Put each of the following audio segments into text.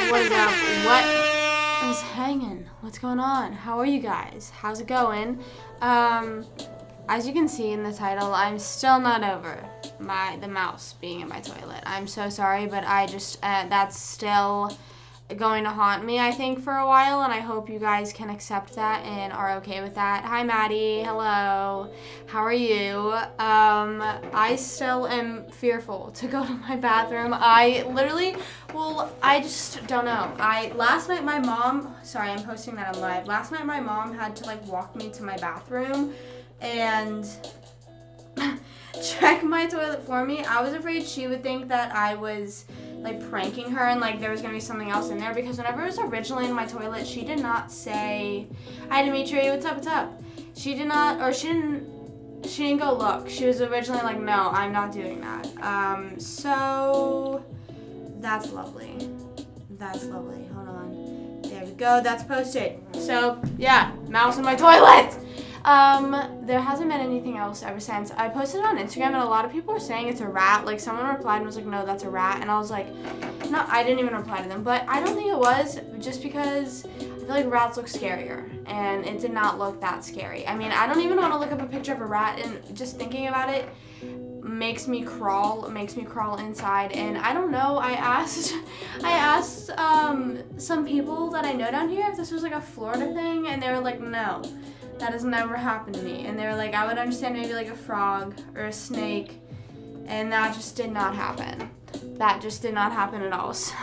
What is up? What is hanging? What's going on? How are you guys? How's it going? As you can see in the title, I'm still not over the mouse being in my toilet. I'm so sorry, but I just, that's still going to haunt me, I think, for a while, and I hope you guys can accept that and are okay with that. Hi, Maddie. Hello. How are you? I still am fearful to go to my bathroom. I just don't know. Last night my mom, sorry, I'm posting that on live. Last night my mom had to, walk me to my bathroom and check my toilet for me. I was afraid she would think that I was pranking her and there was gonna be something else in there, because whenever it was originally in my toilet, she did not say, "Hi Dimitri, what's up?" She didn't go look. She was originally like, "No, I'm not doing that." So that's lovely. Hold on. There we go. That's posted. So yeah, mouse in my toilet. There hasn't been anything else ever since. I posted it on Instagram and a lot of people were saying it's a rat. Someone replied and was like, "No, that's a rat." And I was like, no, I didn't even reply to them. But I don't think it was, just because I feel like rats look scarier. And it did not look that scary. I mean, I don't even want to look up a picture of a rat, and just thinking about it makes me crawl inside. And I don't know, I asked some people that I know down here if this was a Florida thing, and they were like, "No, that has never happened to me." And they were like, "I would understand maybe a frog or a snake," and that just did not happen. That just did not happen at all. So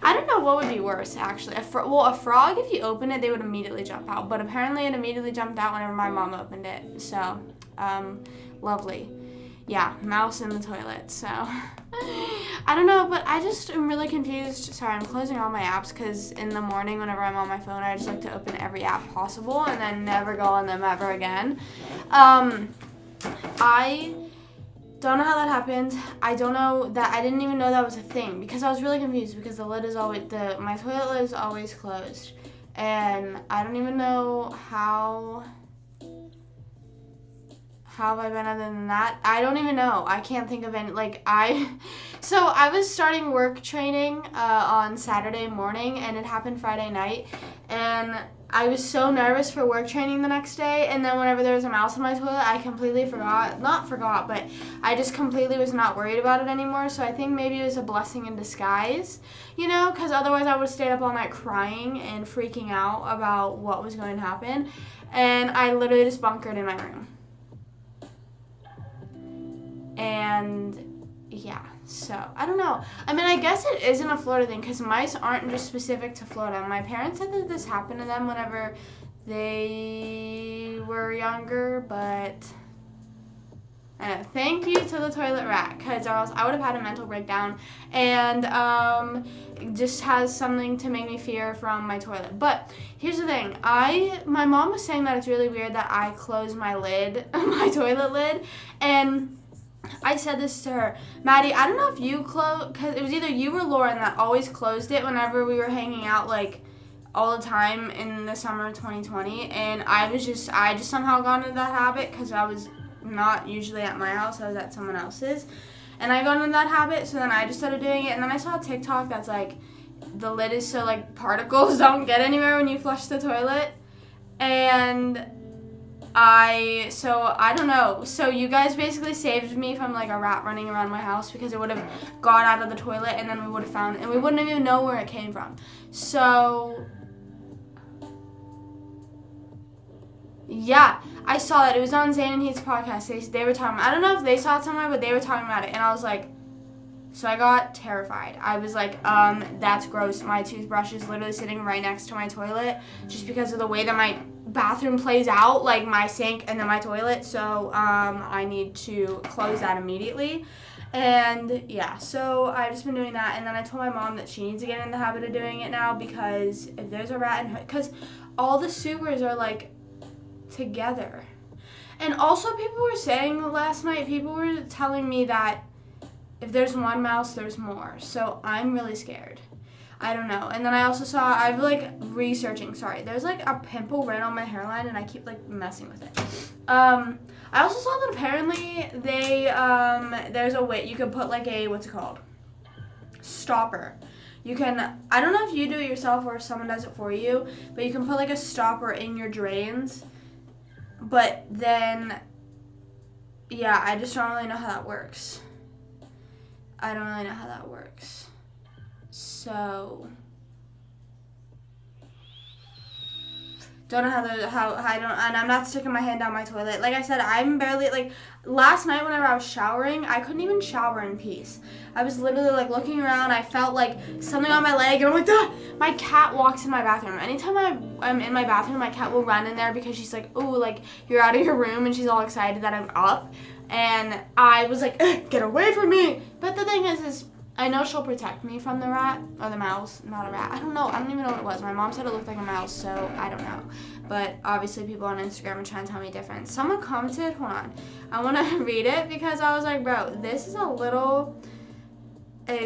I don't know what would be worse, actually. A frog, if you open it, they would immediately jump out. But apparently it immediately jumped out whenever my mom opened it. So, lovely. Yeah, mouse in the toilet. So, I don't know, but I just am really confused. Sorry, I'm closing all my apps because in the morning, whenever I'm on my phone, I just like to open every app possible and then never go on them ever again. I don't know how that happened. I don't know that. I didn't even know that was a thing, because I was really confused, because my toilet lid is always closed, and I don't even know how have I been other than that. I don't even know. I can't think of any. So I was starting work training on Saturday morning, and it happened Friday night, and I was so nervous for work training the next day, and then whenever there was a mouse in my toilet, I completely but I just completely was not worried about it anymore. So I think maybe it was a blessing in disguise, because otherwise I would have stayed up all night crying and freaking out about what was going to happen, and I literally just bunkered in my room. And yeah, so I don't know. I mean, I guess it isn't a Florida thing, because mice aren't just specific to Florida. My parents said that this happened to them whenever they were younger, but thank you to the toilet rat, because or else I would have had a mental breakdown, and it just has something to make me fear from my toilet. But here's the thing. My mom was saying that it's really weird that I close my lid, my toilet lid, and I said this to her, "Maddie, I don't know if you because it was either you or Lauren that always closed it whenever we were hanging out all the time in the summer of 2020, and I just somehow got into that habit, because I was not usually at my house, I was at someone else's, and I got into that habit, so then I just started doing it, and then I saw a TikTok that's the lid is so particles don't get anywhere when you flush the toilet, and I don't know. So you guys basically saved me from a rat running around my house, because it would have got out of the toilet, and then we would have found it, and we wouldn't even know where it came from. So yeah, I saw that. It was on Zane and Heath's podcast. They were talking. I don't know if they saw it somewhere, but they were talking about it, and I was like, so I got terrified. I was like, that's gross. My toothbrush is literally sitting right next to my toilet, just because of the way that my bathroom plays out, my sink and then my toilet. So I need to close that immediately. And yeah, so I've just been doing that, and then I told my mom that she needs to get in the habit of doing it now, because if there's a rat in her, because all the sewers are together. And also, people were saying last night, people were telling me that if there's one mouse, there's more. So I'm really scared. I don't know. And then I also saw, researching, there's a pimple right on my hairline, and I keep messing with it. I also saw that apparently there's a way you could put what's it called? Stopper. you can, I don't know if you do it yourself or if someone does it for you, but you can put like a stopper in your drains. But then, yeah, I just don't really know how that works. I don't really know how that works. So, don't know and I'm not sticking my hand down my toilet. Like I said, I'm barely, like, last night whenever I was showering, I couldn't even shower in peace. I was literally, like, looking around. I felt, like, something on my leg, and I'm like, ah! My cat walks in my bathroom. Anytime I'm in my bathroom, my cat will run in there because she's like, ooh, like, you're out of your room, and she's all excited that I'm up. And I was like, get away from me. But the thing is I know she'll protect me from the rat, or the mouse, not a rat. I don't know. I don't even know what it was. My mom said it looked like a mouse, so I don't know. But obviously people on Instagram are trying to tell me different. Someone commented, hold on. I want to read it because I was like, bro, this is a little...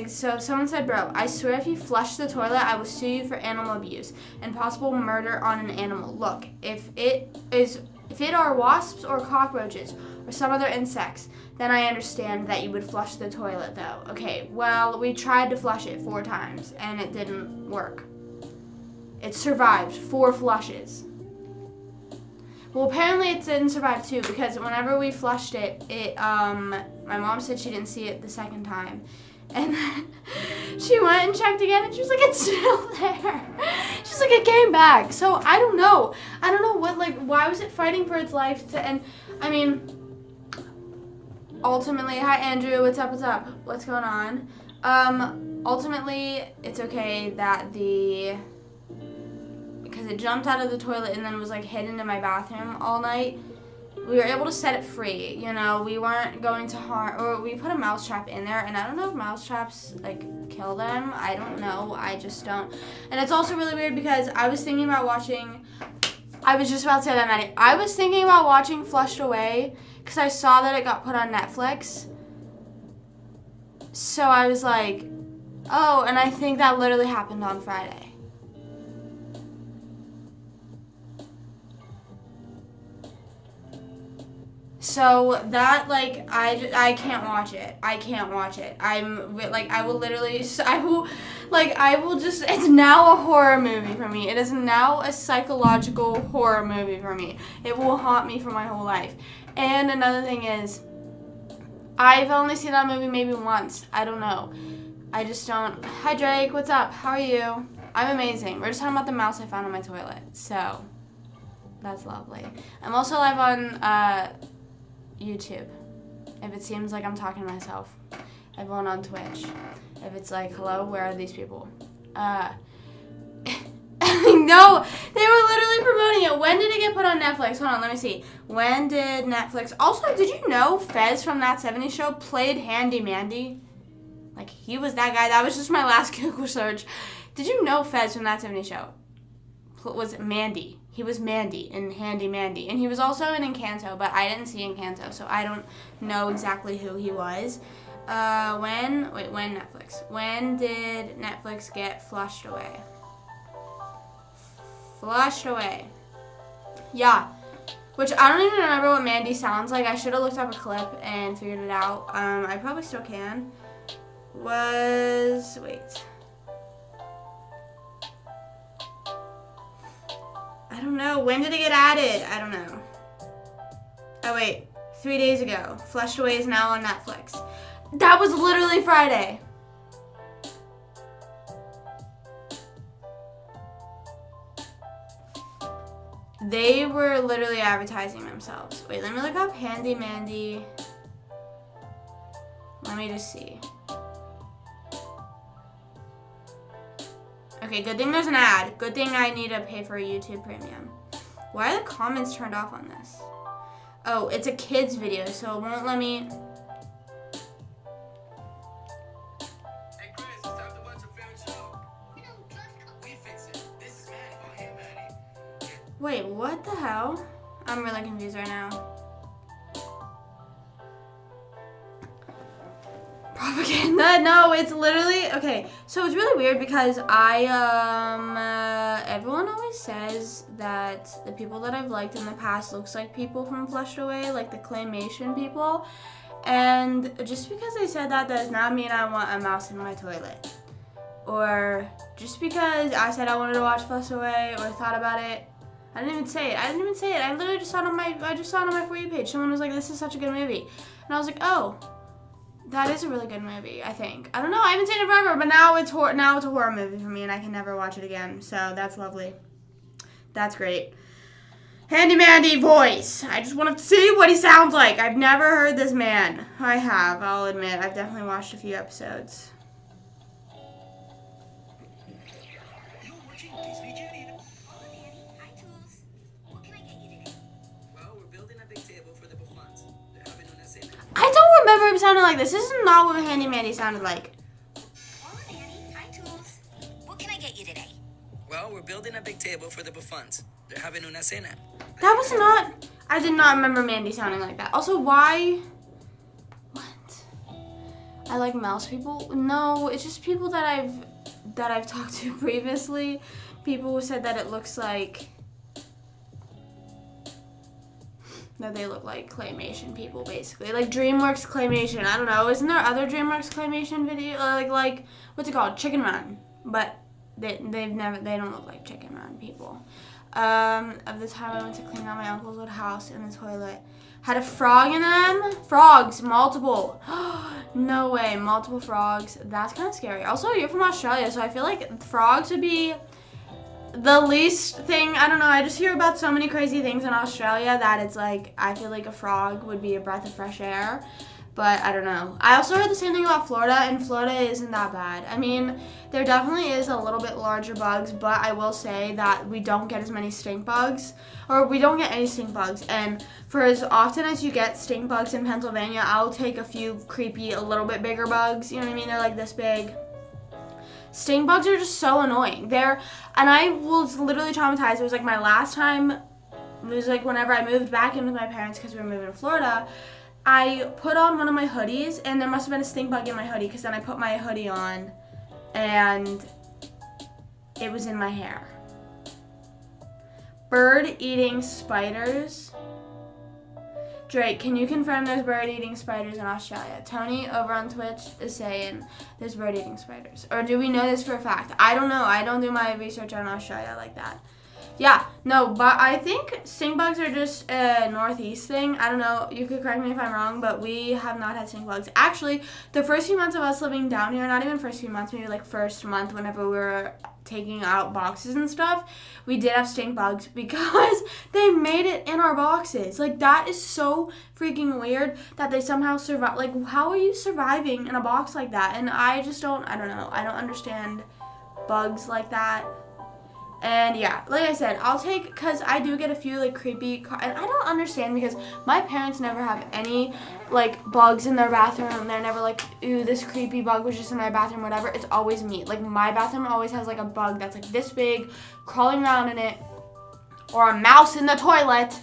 So someone said, bro, I swear if you flush the toilet, I will sue you for animal abuse and possible murder on an animal. Look, if it are wasps or cockroaches or some other insects, then I understand that you would flush the toilet, though. Okay, well, we tried to flush it 4 times, and it didn't work. It survived 4 flushes. Well, apparently it didn't survive, too, because whenever we flushed it, my mom said she didn't see it the second time. And then she went and checked again, and she was like, it's still there. She's like, it came back. So, I don't know. I don't know what, like, why was it fighting for its life to, and, I mean... Ultimately, hi Andrew, what's up, what's going on? Ultimately, it's okay that because it jumped out of the toilet and then was like hidden in my bathroom all night, we were able to set it free, you know, we weren't going to harm, or we put a mouse trap in there, and I don't know if mouse traps, like, kill them, I don't know, I just don't, and it's also really weird because I was thinking about watching, I was just about to say that, Maddie, I was thinking about watching Flushed Away, because I saw that it got put on Netflix. So I was like, oh, and I think that literally happened on Friday. So that, like, I can't watch it. I can't watch it. I'm, like, I will just, it's now a horror movie for me. It is now a psychological horror movie for me. It will haunt me for my whole life. And another thing is, I've only seen that movie maybe once. I don't know. I just don't. Hi, Drake. What's up? How are you? I'm amazing. We're just talking about the mouse I found on my toilet. So, that's lovely. I'm also live on YouTube. If it seems like I'm talking to myself. Everyone on Twitch. If it's like, hello, where are these people? No, they were literally promoting it. When did it get put on Netflix? Hold on, let me see. When did Netflix... Also, did you know Fez from That 70s Show played Handy Mandy? Like, he was that guy. That was just my last Google search. Did you know Fez from That 70s Show was Mandy? He was Mandy in Handy Mandy. And he was also in Encanto, but I didn't see Encanto, so I don't know exactly who he was. When Netflix? When did Netflix get flushed away? Flushed away. Yeah. Which I don't even remember what Mandy sounds like. I should have looked up a clip and figured it out. I probably still can. Wait. I don't know. When did it get added? I don't know. Oh, wait. 3 days ago. Flushed Away is now on Netflix. That was literally Friday. They were literally advertising themselves. Wait, let me look up Handy Mandy. Let me just see. Okay, good thing there's an ad. Good thing I need to pay for a YouTube premium. Why are the comments turned off on this? Oh, it's a kid's video, so it won't let me... Hey Chris, it's time to watch a favorite show. We fix it. This is Maddie. Oh, hey Maddie. Wait, what the hell? I'm really confused right now. Propaganda? No, it's literally... Okay, so it's really weird because everyone always says that the people that I've liked in the past looks like people from Flushed Away, like the claymation people. And just because they said that does not mean I want a mouse in my toilet. or just because I said I wanted to watch Flush Away or thought about it. I didn't even say it. I literally just saw it on my For You page. Someone was like, "This is such a good movie," and I was like, "Oh, that is a really good movie." I think. I don't know. I haven't seen it forever, but now it's a horror movie for me, and I can never watch it again. So that's lovely. That's great. Handy Mandy voice. I just want to see what he sounds like. I've never heard this man. I have. I'll admit. I've definitely watched a few episodes. I don't remember him sounding like this. This is not what Handy Mandy sounded like. Hi, Tools. What can I get you today? Well, we're building a big table for the buffons. They're having una cena. That was not. I did not remember Mandy sounding like that. Also, why? What? I like mouse people. No, it's just people that I've talked to previously. People who said that it looks like that they look like claymation people, basically, like DreamWorks claymation. I don't know. Isn't there other DreamWorks claymation video like what's it called? Chicken Run, but they don't look like Chicken Run people. Of the time I went to clean out my uncle's old house in the toilet, had a frog in them. Frogs, multiple. No way, multiple frogs. That's kind of scary. Also, you're from Australia, so I feel like frogs would be the least thing. I don't know. I just hear about so many crazy things in Australia that it's like I feel like a frog would be a breath of fresh air. But I don't know. I also heard the same thing about Florida, and Florida isn't that bad. I mean, there definitely is a little bit larger bugs, but I will say that we don't get as many stink bugs, or we don't get any stink bugs. And for as often as you get stink bugs in Pennsylvania, I'll take a few creepy, a little bit bigger bugs. You know what I mean? They're like this big. Stink bugs are just so annoying. And I was literally traumatized. It was like my last time. It was like whenever I moved back in with my parents because we were moving to Florida. I put on one of my hoodies, and there must have been a stink bug in my hoodie because then I put my hoodie on, and it was in my hair. Bird-eating spiders. Drake, can you confirm there's bird-eating spiders in Australia? Tony over on Twitch is saying there's bird-eating spiders. Or do we know this for a fact? I don't know. I don't do my research on Australia like that. Yeah, no, but I think stink bugs are just a northeast thing. I don't know. You could correct me if I'm wrong, but we have not had stink bugs. Actually, the first few months of us living down here, not even first few months, maybe like first month whenever we were taking out boxes and stuff, we did have stink bugs because they made it in our boxes. Like, that is so freaking weird that they somehow survive. Like, how are you surviving in a box like that? And I don't know. I don't understand bugs like that. And yeah, like I said, I'll take, because I do get a few like creepy, and I don't understand because my parents never have any like bugs in their bathroom. They're never like, ooh, this creepy bug was just in my bathroom, whatever. It's always me. Like, my bathroom always has like a bug that's like this big, crawling around in it, or a mouse in the toilet.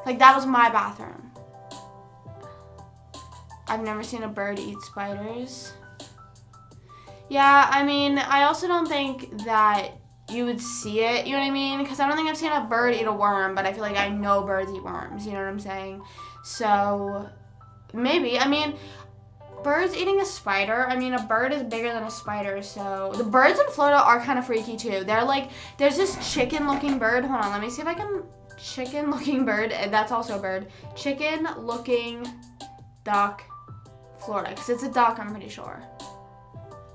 Like, that was my bathroom. I've never seen a bird eat spiders. Yeah, I mean, I also don't think that you would see it, you know what I mean? Because I don't think I've seen a bird eat a worm, but I feel like I know birds eat worms, you know what I'm saying? So, maybe. I mean, birds eating a spider, I mean, a bird is bigger than a spider, so the birds in Florida are kind of freaky too. They're like, there's this chicken-looking bird. Hold on, let me see if I can, chicken-looking bird, that's also a bird. Chicken-looking duck, Florida, because it's a duck, I'm pretty sure.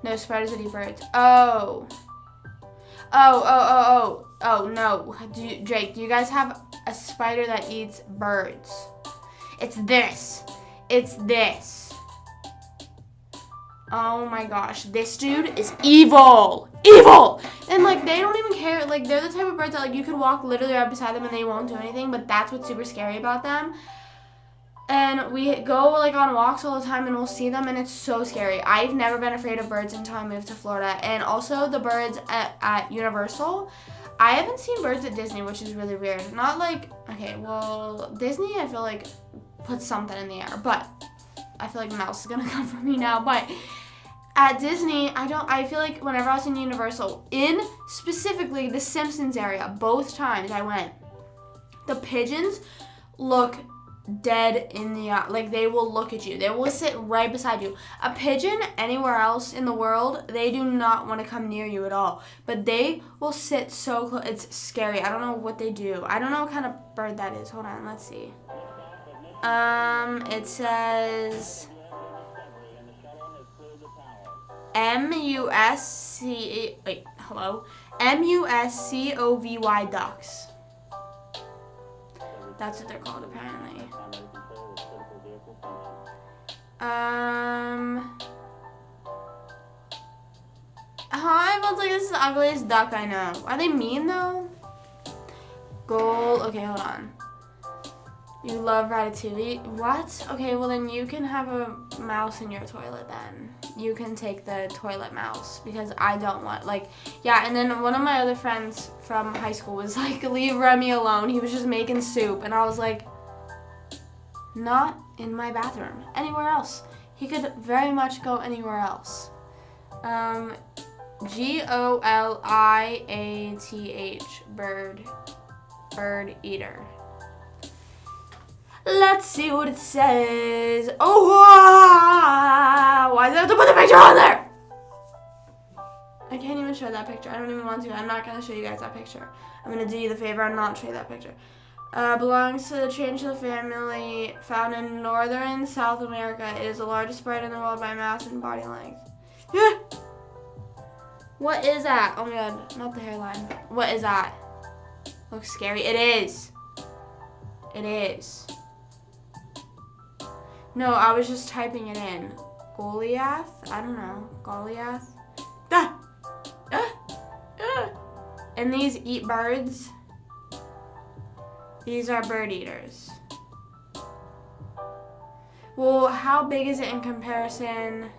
No, spiders that eat birds. Oh, no. Drake, do you guys have a spider that eats birds? It's this. Oh my gosh. This dude is evil. Evil! And like, they don't even care. Like, they're the type of birds that like you could walk literally right beside them and they won't do anything, but that's what's super scary about them. And we go like on walks all the time and we'll see them and it's so scary. I've never been afraid of birds until I moved to Florida. And also the birds at Universal. I haven't seen birds at Disney, which is really weird. Not like, okay, well, Disney I feel like puts something in the air. But I feel like mouse is gonna come for me now. But at Disney, I feel like whenever I was in Universal, in specifically the Simpsons area, both times I went, the pigeons look dead in the eye. Like, they will look at you. They will sit right beside you. A pigeon anywhere else in the world, they do not want to come near you at all. But they will sit so close. It's scary. I don't know what they do. I don't know what kind of bird that is. Hold on. Let's see. It says M-U-S-C... Wait, hello? M-U-S-C-O-V-Y ducks. That's what they're called, apparently. Hi, everyone's like, this is the ugliest duck I know. Are they mean, though? Gold. Okay, hold on. You love Ratatouille? What? Okay, well, then you can have a mouse in your toilet, then. You can take the toilet mouse, because I don't want, like, yeah, and then one of my other friends from high school was like, leave Remy alone. He was just making soup, and I was like, not in my bathroom. Anywhere else. He could very much go anywhere else. G-O-L-I-A-T-H, bird eater. Let's see what it says. Oh, why did I have to put the picture on there? I can't even show that picture. I don't even want to. I'm not going to show you guys that picture. I'm going to do you the favor and not show you that picture. Belongs to the tarantula family found in northern South America. It is the largest spider in the world by mass and body length. What is that? Oh my god, not the hairline. What is that? Looks scary. It is. It is. No, I was just typing it in. Goliath? I don't know. Goliath? Ah! Ah! Ah! And these eat birds. These are bird eaters. Well, how big is it in comparison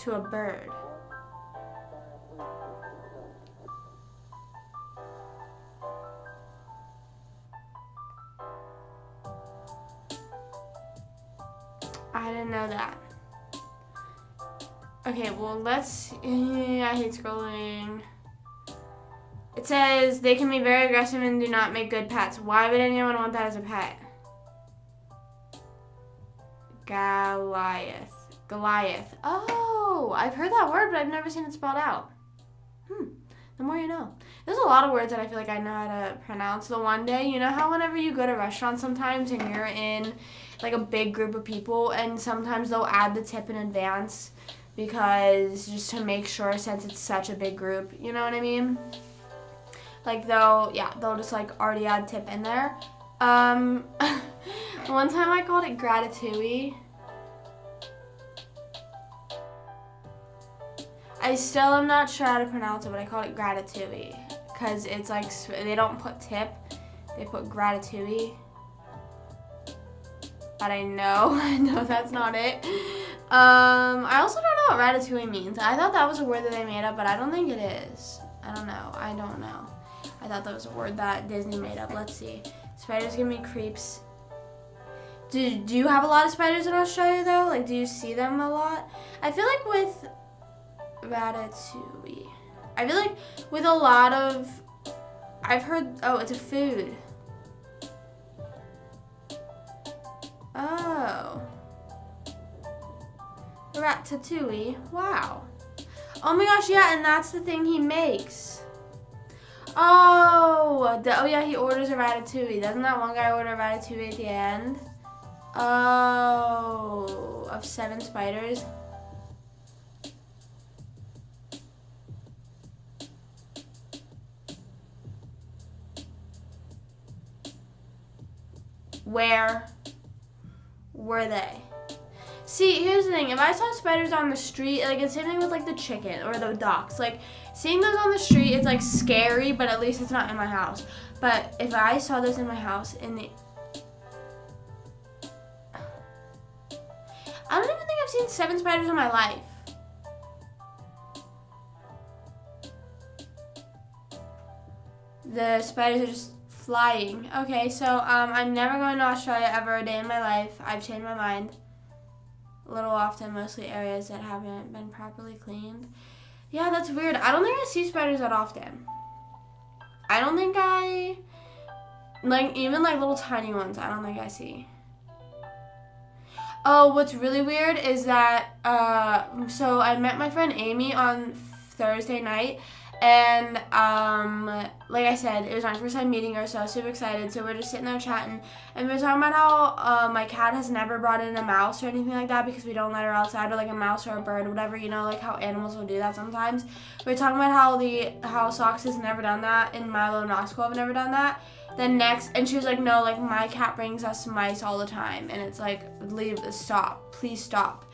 to a bird? I didn't know that. Okay, well, let's... I hate scrolling. It says they can be very aggressive and do not make good pets. Why would anyone want that as a pet? Goliath. Goliath. Oh, I've heard that word, but I've never seen it spelled out. The more you know. There's a lot of words that I feel like I know how to pronounce. The one day, you know how whenever you go to restaurants sometimes and you're in like a big group of people and sometimes they'll add the tip in advance because just to make sure since it's such a big group, you know what I mean? Like they'll just like already add tip in there. One time I called it Gratatouille. I still am not sure how to pronounce it, but I call it Gratatouille because it's like they don't put tip, they put Gratatouille. But I know that's not it. I also don't know what Ratatouille means. I thought that was a word that they made up, but I don't think it is. I don't know. I thought that was a word that Disney made up. Let's see. Spiders give me creeps. Do you have a lot of spiders in Australia though? Like, do you see them a lot? I feel like with Ratatouille, I feel like with a lot of, I've heard, oh, it's a food. Oh. Ratatouille. Wow. Oh my gosh, yeah, and that's the thing he makes. Oh, yeah, he orders a Ratatouille. Doesn't that one guy order a Ratatouille at the end? Oh, of 7 spiders. Where were they? See, here's the thing. If I saw spiders on the street, like it's the same thing with like the chicken or the ducks. Like seeing those on the street, it's like scary, but at least it's not in my house. But if I saw those in my house, I don't even think I've seen 7 spiders in my life. The spiders are just flying. Okay, so I'm never going to Australia ever a day in my life. I've changed my mind. A little often, mostly areas that haven't been properly cleaned. Yeah, that's weird. I don't think I see spiders that often. I don't think Like, even like little tiny ones, I don't think I see. Oh, what's really weird is that, so I met my friend Amy on Thursday night, and, like I said, it was my first time meeting her, so I was super excited, so we're just sitting there chatting, and we were talking about how, my cat has never brought in a mouse or anything like that, because we don't let her outside, or like a mouse or a bird or whatever, you know, like how animals will do that sometimes. We were talking about how Socks has never done that, and Milo and Roscoe have never done that. Then next, and she was like, no, like, my cat brings us mice all the time. And it's like, stop, please stop.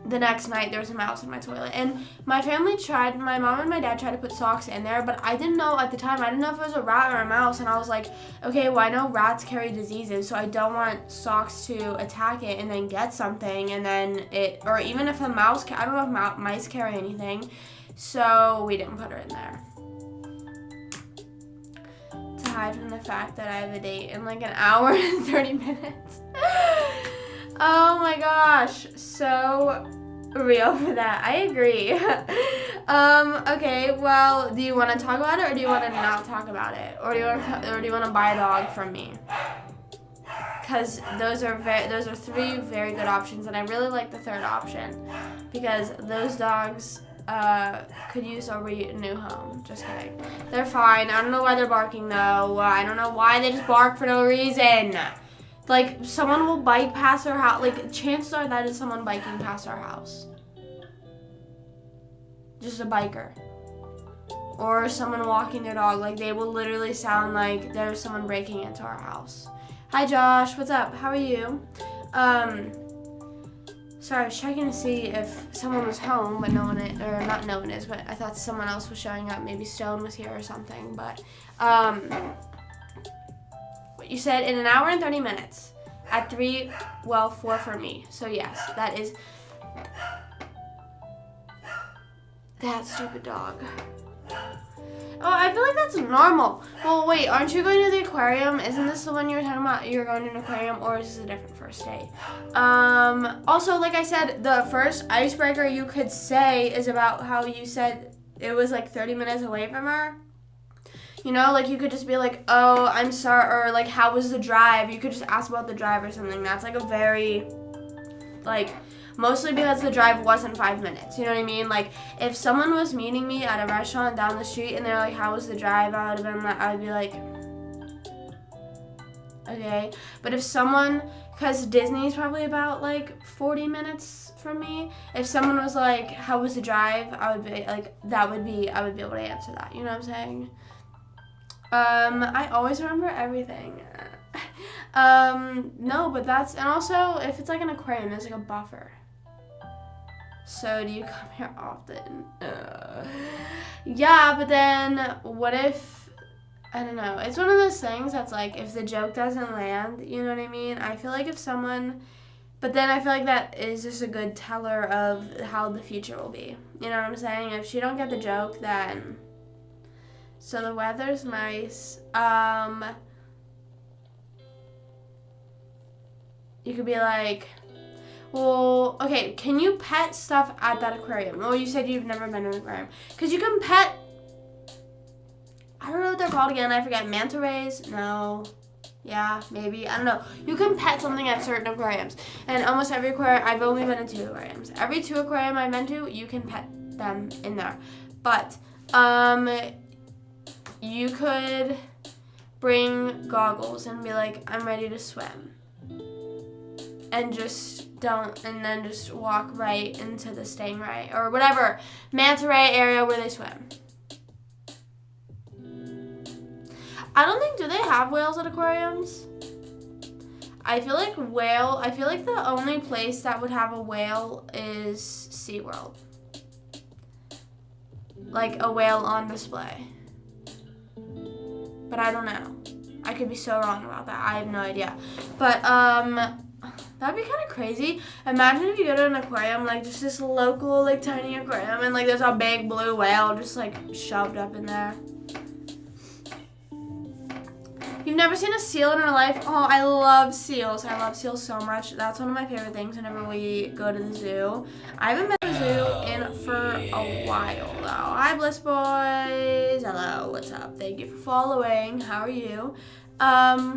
The next night, there was a mouse in my toilet. And my mom and my dad tried to put Socks in there, but I didn't know at the time, I didn't know if it was a rat or a mouse. And I was like, okay, well, I know rats carry diseases, so I don't want Socks to attack it and then get something. And then or even if a mouse, I don't know if mice carry anything. So we didn't put her in there. Hide from the fact that I have a date in like an hour and 30 minutes. Oh my gosh, so real for that. I agree. Okay, well, do you want to talk about it or do you want to not talk about it? Or do you want to buy a dog from me? Because those are three very good options, and I really like the third option because those dogs could use a new home. Just kidding. They're fine. I don't know why they're barking though. I don't know why they just bark for no reason. Like, someone will bike past our house. Like, chances are that is someone biking past our house. Just a biker. Or someone walking their dog. Like, they will literally sound like there's someone breaking into our house. Hi Josh, what's up? How are you? Sorry, I was checking to see if someone was home, but no one is, or not no one is, but I thought someone else was showing up. Maybe Stone was here or something, but, what you said in an hour and 30 minutes. At 4 for me. So yes, that is that stupid dog. Oh, I feel like that's normal. Well, wait, aren't you going to the aquarium? Isn't this the one you were talking about? You're going to an aquarium, or is this a different first date? Also, like I said, the first icebreaker you could say is about how you said it was like 30 minutes away from her. You know, like you could just be like, oh, I'm sorry, or like, how was the drive? You could just ask about the drive or something. That's like a very, like, mostly because the drive wasn't 5 minutes. You know what I mean? Like, if someone was meeting me at a restaurant down the street and they're like, how was the drive? I would be like, okay. But if someone, because Disney's probably about like 40 minutes from me. If someone was like, how was the drive? I would be like, I would be able to answer that. You know what I'm saying? I always remember everything. No, but that's, and also if it's like an aquarium, there's like a buffer. So do you come here often? Yeah, but then what if, I don't know. It's one of those things that's like, if the joke doesn't land, you know what I mean? I feel like if someone, but then I feel like that is just a good teller of how the future will be. You know what I'm saying? If she don't get the joke, then, so the weather's nice. You could be like, well, okay, can you pet stuff at that aquarium? Well, you said you've never been to an aquarium. Because you can pet, I don't know what they're called again, I forget, manta rays? No. Yeah, maybe, I don't know. You can pet something at certain aquariums. And almost every aquarium, I've only been to 2 aquariums. Every 2 aquarium I've been to, you can pet them in there. But, you could bring goggles and be like, I'm ready to swim. And just then just walk right into the stingray or whatever manta ray area where they swim. I don't think, do they have whales at aquariums? I feel like the only place that would have a whale is SeaWorld. Like a whale on display. But I don't know. I could be so wrong about that. I have no idea. But, that'd be kind of crazy. Imagine if you go to an aquarium, like just this local, like tiny aquarium, and like there's a big blue whale just like shoved up in there. You've never seen a seal in your life? Oh, I love seals. I love seals so much. That's one of my favorite things whenever we go to the zoo. I haven't been to the zoo in for a while, though. Hi, Bliss Boys. Hello, what's up? Thank you for following. How are you? I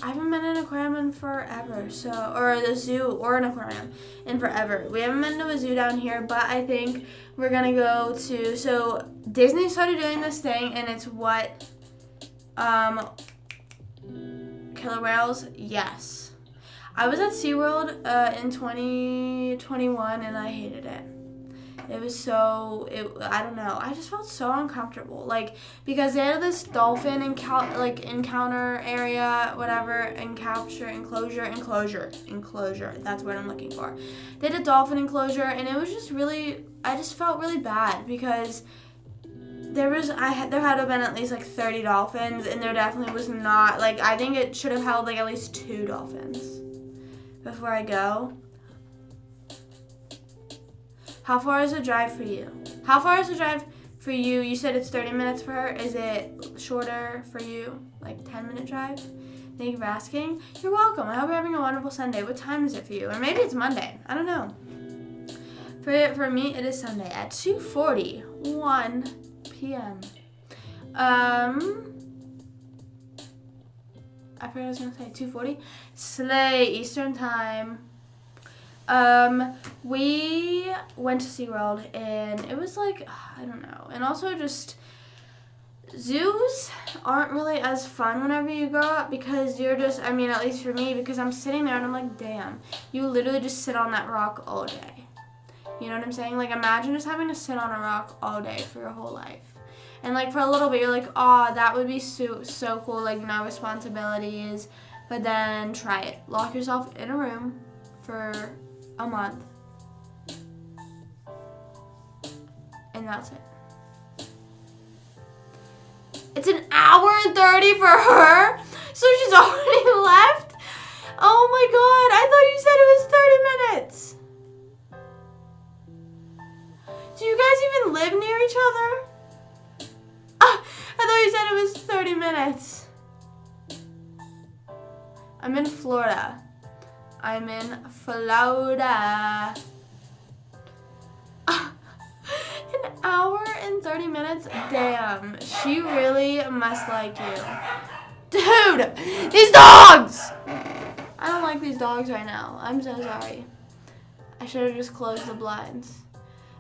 haven't been in an aquarium in forever, or the zoo, or an aquarium in forever. We haven't been to a zoo down here, but I think we're gonna go to, so Disney started doing this thing, and it's what, killer whales, yes. I was at SeaWorld in 2021, and I hated it. It was I don't know. I just felt so uncomfortable. Like, because they had this dolphin encounter area, whatever, enclosure. That's what I'm looking for. They had a dolphin enclosure, and it was just really, I just felt really bad because there had to have been at least like 30 dolphins, and there definitely was not, like, I think it should have held like at least 2 dolphins before I go. How far is the drive for you? How far is the drive for you? You said it's 30 minutes for her. Is it shorter for you? Like 10-minute drive? Thank you for asking. You're welcome. I hope you're having a wonderful Sunday. What time is it for you? Or maybe it's Monday. I don't know. For me, it is Sunday at 2:41 p.m. I forgot what I was going to say. 2:40? Slay, Eastern time. We went to SeaWorld, and it was like, I don't know. And also just, zoos aren't really as fun whenever you grow up because you're just, I mean, at least for me, because I'm sitting there and I'm like, damn, you literally just sit on that rock all day. You know what I'm saying? Like, imagine just having to sit on a rock all day for your whole life. And like for a little bit, you're like, oh, that would be so cool, like no responsibilities. But then try it. Lock yourself in a room for a month. And that's it. It's an hour and 30 for her? So she's already left? Oh my god, I thought you said it was 30 minutes. Do you guys even live near each other? I thought you said it was 30 minutes. I'm in Florida. I'm in Florida. An hour and 30 minutes? Damn, she really must like you. Dude, these dogs! I don't like these dogs right now. I'm so sorry. I should have just closed the blinds.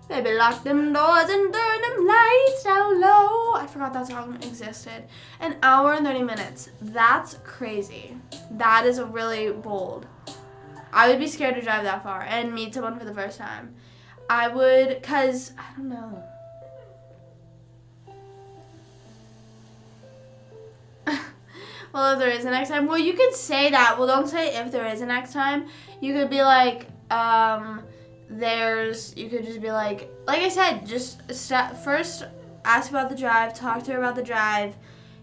Baby, lock them doors and turn them lights down low. I forgot that song existed. An hour and 30 minutes. That's crazy. That is really bold. I would be scared to drive that far and meet someone for the first time. I would, cause, I don't know. Well, if there is a next time. Well, you could say that. Well, don't say if there is a next time. You could be like, you could just be like I said, just first ask about the drive, talk to her about the drive,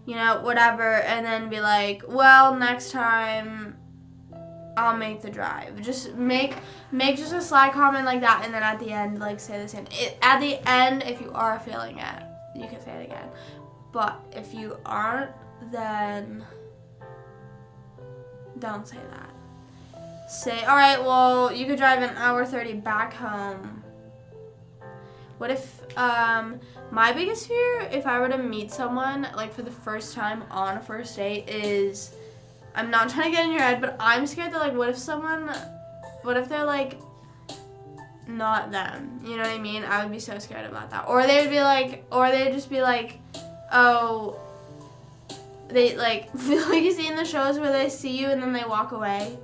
you know, whatever, and then be like, well, next time I'll make the drive. Just make just a sly comment like that, and then at the end, like, say the same. At the end, if you are feeling it, you can say it again. But if you aren't, then don't say that. Say, all right, well, you could drive an hour 30 back home. What if, my biggest fear, if I were to meet someone, like, for the first time on a first date is, I'm not trying to get in your head, but I'm scared that, like, what if they're, like, not them? You know what I mean? I would be so scared about that. Or they'd just be like, oh, they, like you see in the shows where they see you and then they walk away.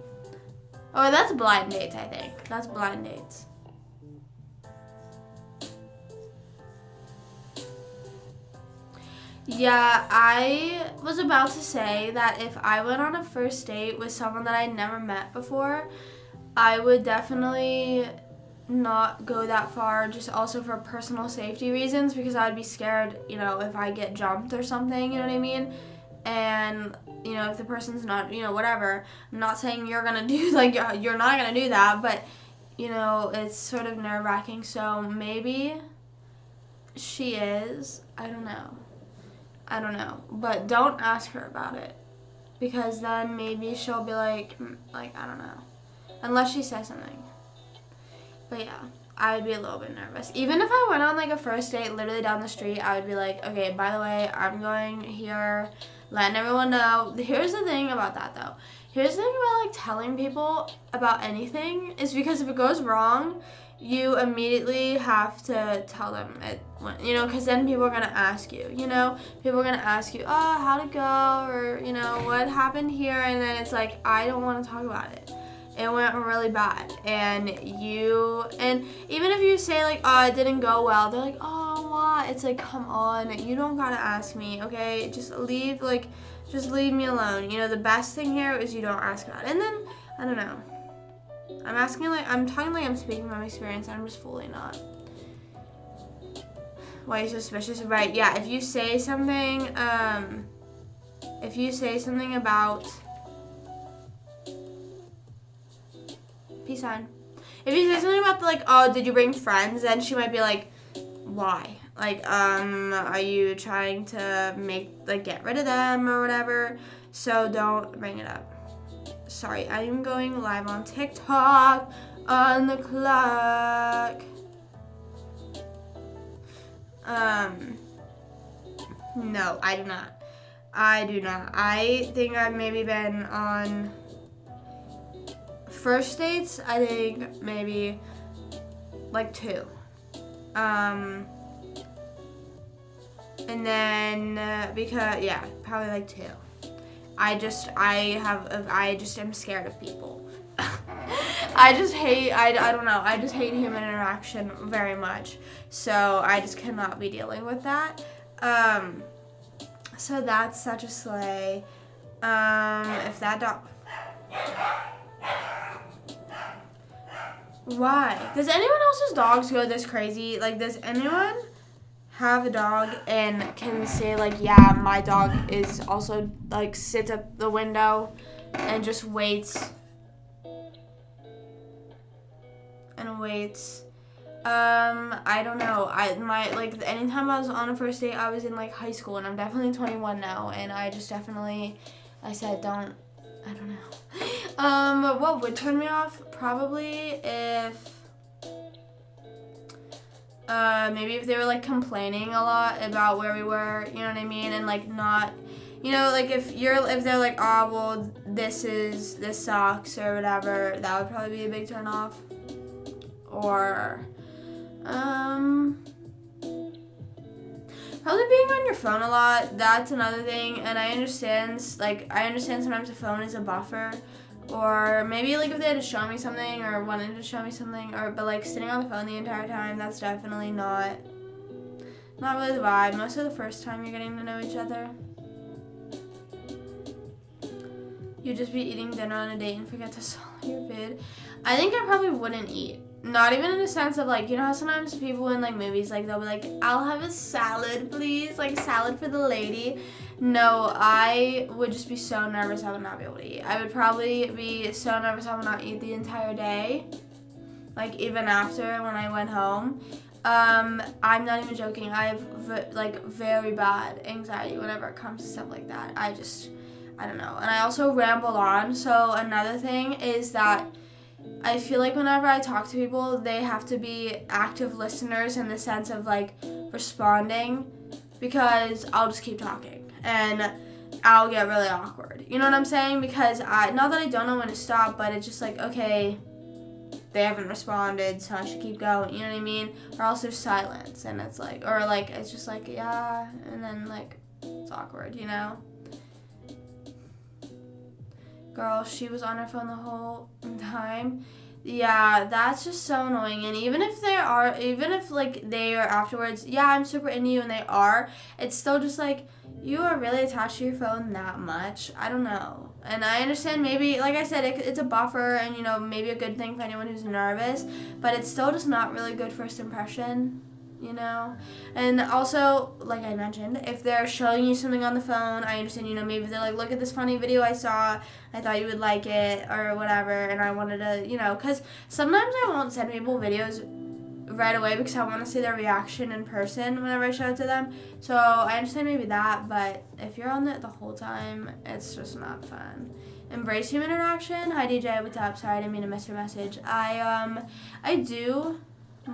Oh, that's blind dates, I think. That's blind dates. Yeah, I was about to say that if I went on a first date with someone that I'd never met before, I would definitely not go that far, just also for personal safety reasons, because I'd be scared, you know, if I get jumped or something, you know what I mean? And, you know, if the person's not, you know, whatever, I'm not saying you're gonna do, like, you're not gonna do that, but, you know, it's sort of nerve-wracking, so maybe she is. I don't know, but don't ask her about it. because then maybe she'll be like, I don't know. Unless she says something. But yeah, I would be a little bit nervous. Even if I went on like a first date literally down the street, I would be like, okay, by the way, I'm going here, letting everyone know. Here's the thing about that though. Here's the thing about like telling people about anything is because if it goes wrong, you immediately have to tell them it, you know, because then people are going to ask you, you know, people are going to ask you, oh, how'd it go, or, you know, what happened here, and then it's like, I don't want to talk about it. It went really bad, and even if you say like, oh, it didn't go well, they're like, oh, why? It's like, come on, you don't gotta ask me, okay? Just leave me alone. You know, the best thing here is you don't ask about it. And then, I don't know. I'm talking like I'm speaking from experience, and I'm just fully not. Why are you suspicious? Right, yeah, if you say something about peace sign. If you say something about like, oh, did you bring friends? Then she might be like, why? Like, are you trying to get rid of them or whatever? So don't bring it up. Sorry, I am going live on TikTok on the clock. No, I do not. I think I've maybe been on first dates, I think maybe like 2. And then probably like 2. I just am scared of people. I don't know. I just hate human interaction very much. So I just cannot be dealing with that. So that's such a slay. If that dog. Why? Does anyone else's dogs go this crazy? Like, does anyone have a dog and can say, like, yeah, my dog is also, like, sits at the window and just waits and waits? I don't know. Anytime I was on a first date, I was in, like, high school, and I'm definitely 21 now, and I said, I don't know. What would turn me off? Probably if, maybe if they were, like, complaining a lot about where we were, you know what I mean? And, like, not, you know, like, if they're like, oh, well, this sucks or whatever, that would probably be a big turn off. Or, probably being on your phone a lot, that's another thing, and I understand sometimes the phone is a buffer, or maybe, like, if they had to show me something, or wanted to show me something, but, like, sitting on the phone the entire time, that's definitely not really the vibe, most of the first time you're getting to know each other. You'd just be eating dinner on a date and forget to swallow your food. I think I probably wouldn't eat. Not even in the sense of, like, you know how sometimes people in, like, movies, like, they'll be like, I'll have a salad, please, like, salad for the lady. No, I would just be so nervous I would not be able to eat. I would probably be so nervous I would not eat the entire day, like, even after when I went home. I'm not even joking. I have, very bad anxiety whenever it comes to stuff like that. I don't know. And I also ramble on, so another thing is that I feel like whenever I talk to people, they have to be active listeners in the sense of, like, responding, because I'll just keep talking and I'll get really awkward. You know what I'm saying? Because not that I don't know when to stop, but it's just like, okay, they haven't responded, so I should keep going. You know what I mean? Or else there's silence, and it's like, or like, it's just like, yeah, and then, like, it's awkward, you know? Girl, she was on her phone the whole time. Yeah, that's just so annoying. And even if they are afterwards, yeah, I'm super into you, and they are, it's still just like, you are really attached to your phone that much. I don't know. And I understand maybe, like I said, it's a buffer, and, you know, maybe a good thing for anyone who's nervous, but it's still just not really good first impression, you know? And also, like I mentioned, if they're showing you something on the phone, I understand, you know, maybe they're like, look at this funny video I saw, I thought you would like it, or whatever, and I wanted to, you know, because sometimes I won't send people videos right away because I want to see their reaction in person whenever I show it to them. So I understand maybe that, but if you're on it the whole time, it's just not fun. Embrace human interaction. Hi DJ, what's up? Sorry, I didn't mean to miss your message. I do,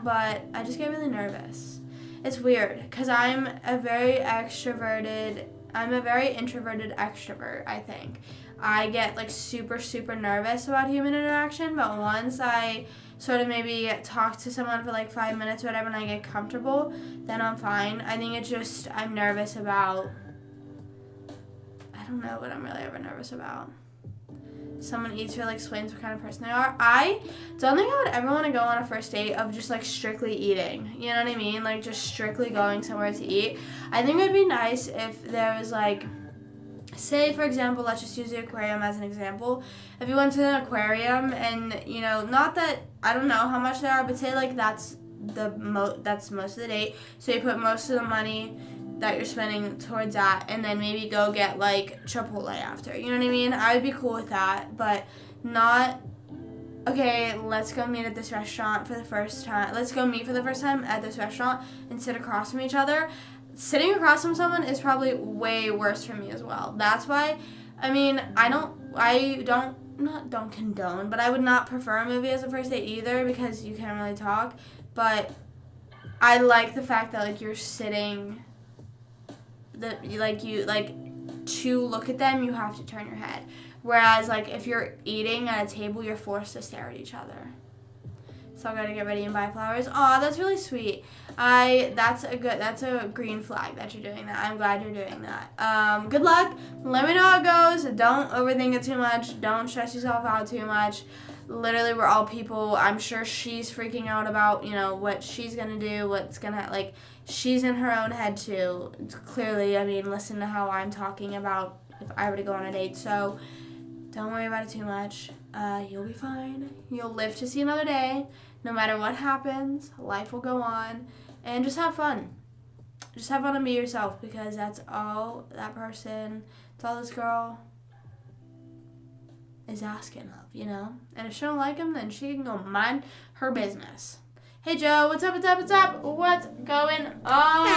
but I just get really nervous. It's weird because I'm a very introverted extrovert, I think. I get like super, super nervous about human interaction, but once I sort of maybe talk to someone for like 5 minutes or whatever and I get comfortable, then I'm fine. I think it's just I'm nervous about, I don't know what I'm really ever nervous about. Someone eats really explains what kind of person they are. I don't think I would ever want to go on a first date of just like strictly eating. You know what I mean? Like just strictly going somewhere to eat. I think it would be nice if there was like, say for example, let's just use the aquarium as an example. If you went to an aquarium and, you know, not that, I don't know how much they are, but say like that's most of the date. So you put most of the money that you're spending towards that and then maybe go get like Chipotle after. You know what I mean? I would be cool with that, but not, okay, let's go meet at this restaurant for the first time. Let's go meet for the first time at this restaurant and sit across from each other. Sitting across from someone is probably way worse for me as well. That's why, I mean, I don't condone, but I would not prefer a movie as a first date either because you can't really talk. But I like the fact that like you're sitting, to look at them, you have to turn your head. Whereas like if you're eating at a table, you're forced to stare at each other. So I gotta get ready and buy flowers. Aw, that's really sweet. That's a green flag that you're doing that. I'm glad you're doing that. Good luck. Let me know how it goes. Don't overthink it too much. Don't stress yourself out too much. Literally, we're all people. I'm sure she's freaking out about, you know, what she's gonna do, she's in her own head too. Clearly, I mean, listen to how I'm talking about if I were to go on a date. So don't worry about it too much. You'll be fine. You'll live to see another day. No matter what happens, life will go on. And just have fun. Just have fun and be yourself because that's all that person, that's all this girl is asking of, you know? And if she don't like him, then she can go mind her business. Hey Joe, what's up, what's up, what's up? What's going on?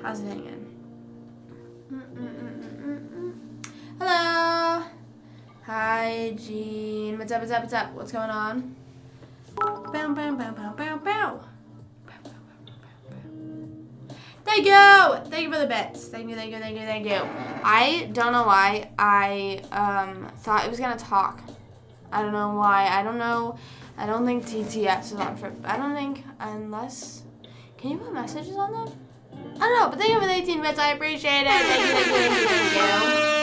How's it hanging? Hello. Hi, Jean. What's up, what's up, what's up? What's going on? Bow, bow, bow, bow, bow, bow. Thank you! Thank you for the bits. Thank you, thank you, thank you, thank you. I don't know why I thought it was going to talk. I don't know why. I don't know. I don't think TTS is on for... I don't think... Unless... Can you put messages on them? I don't know, but thank you for the 18 bits. I appreciate it. Thank you, thank you, thank you, thank you.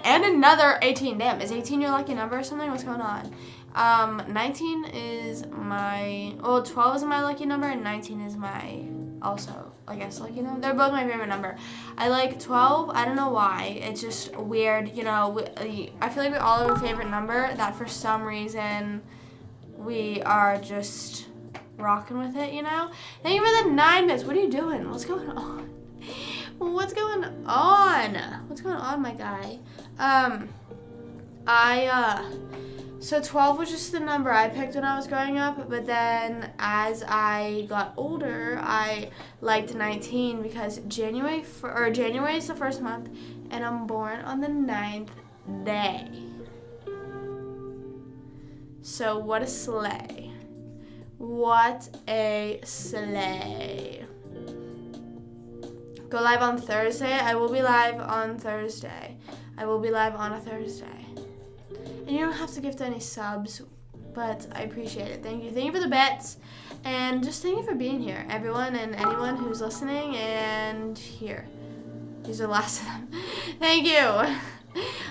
And another 18. Damn, is 18 your lucky number or something? What's going on? 19 is my... Well, 12 is my lucky number, and 19 is my... Also, I guess, lucky number. They're both my favorite number. I like 12. I don't know why. It's just weird, you know. I feel like we all have a favorite number that for some reason we are just rocking with it, you know. Thank you for the 9 bits. What are you doing? What's going on? What's going on? What's going on, my guy? So 12 was just the number I picked when I was growing up, but then as I got older, I liked 19 because January is the first month, and I'm born on the 9th day. So what a sleigh. What a sleigh. Go live on Thursday. I will be live on Thursday. I will be live on a Thursday. And you don't have to gift any subs, but I appreciate it. Thank you. Thank you for the bets. And just thank you for being here, everyone and anyone who's listening. And here. These are the last of them. Thank you.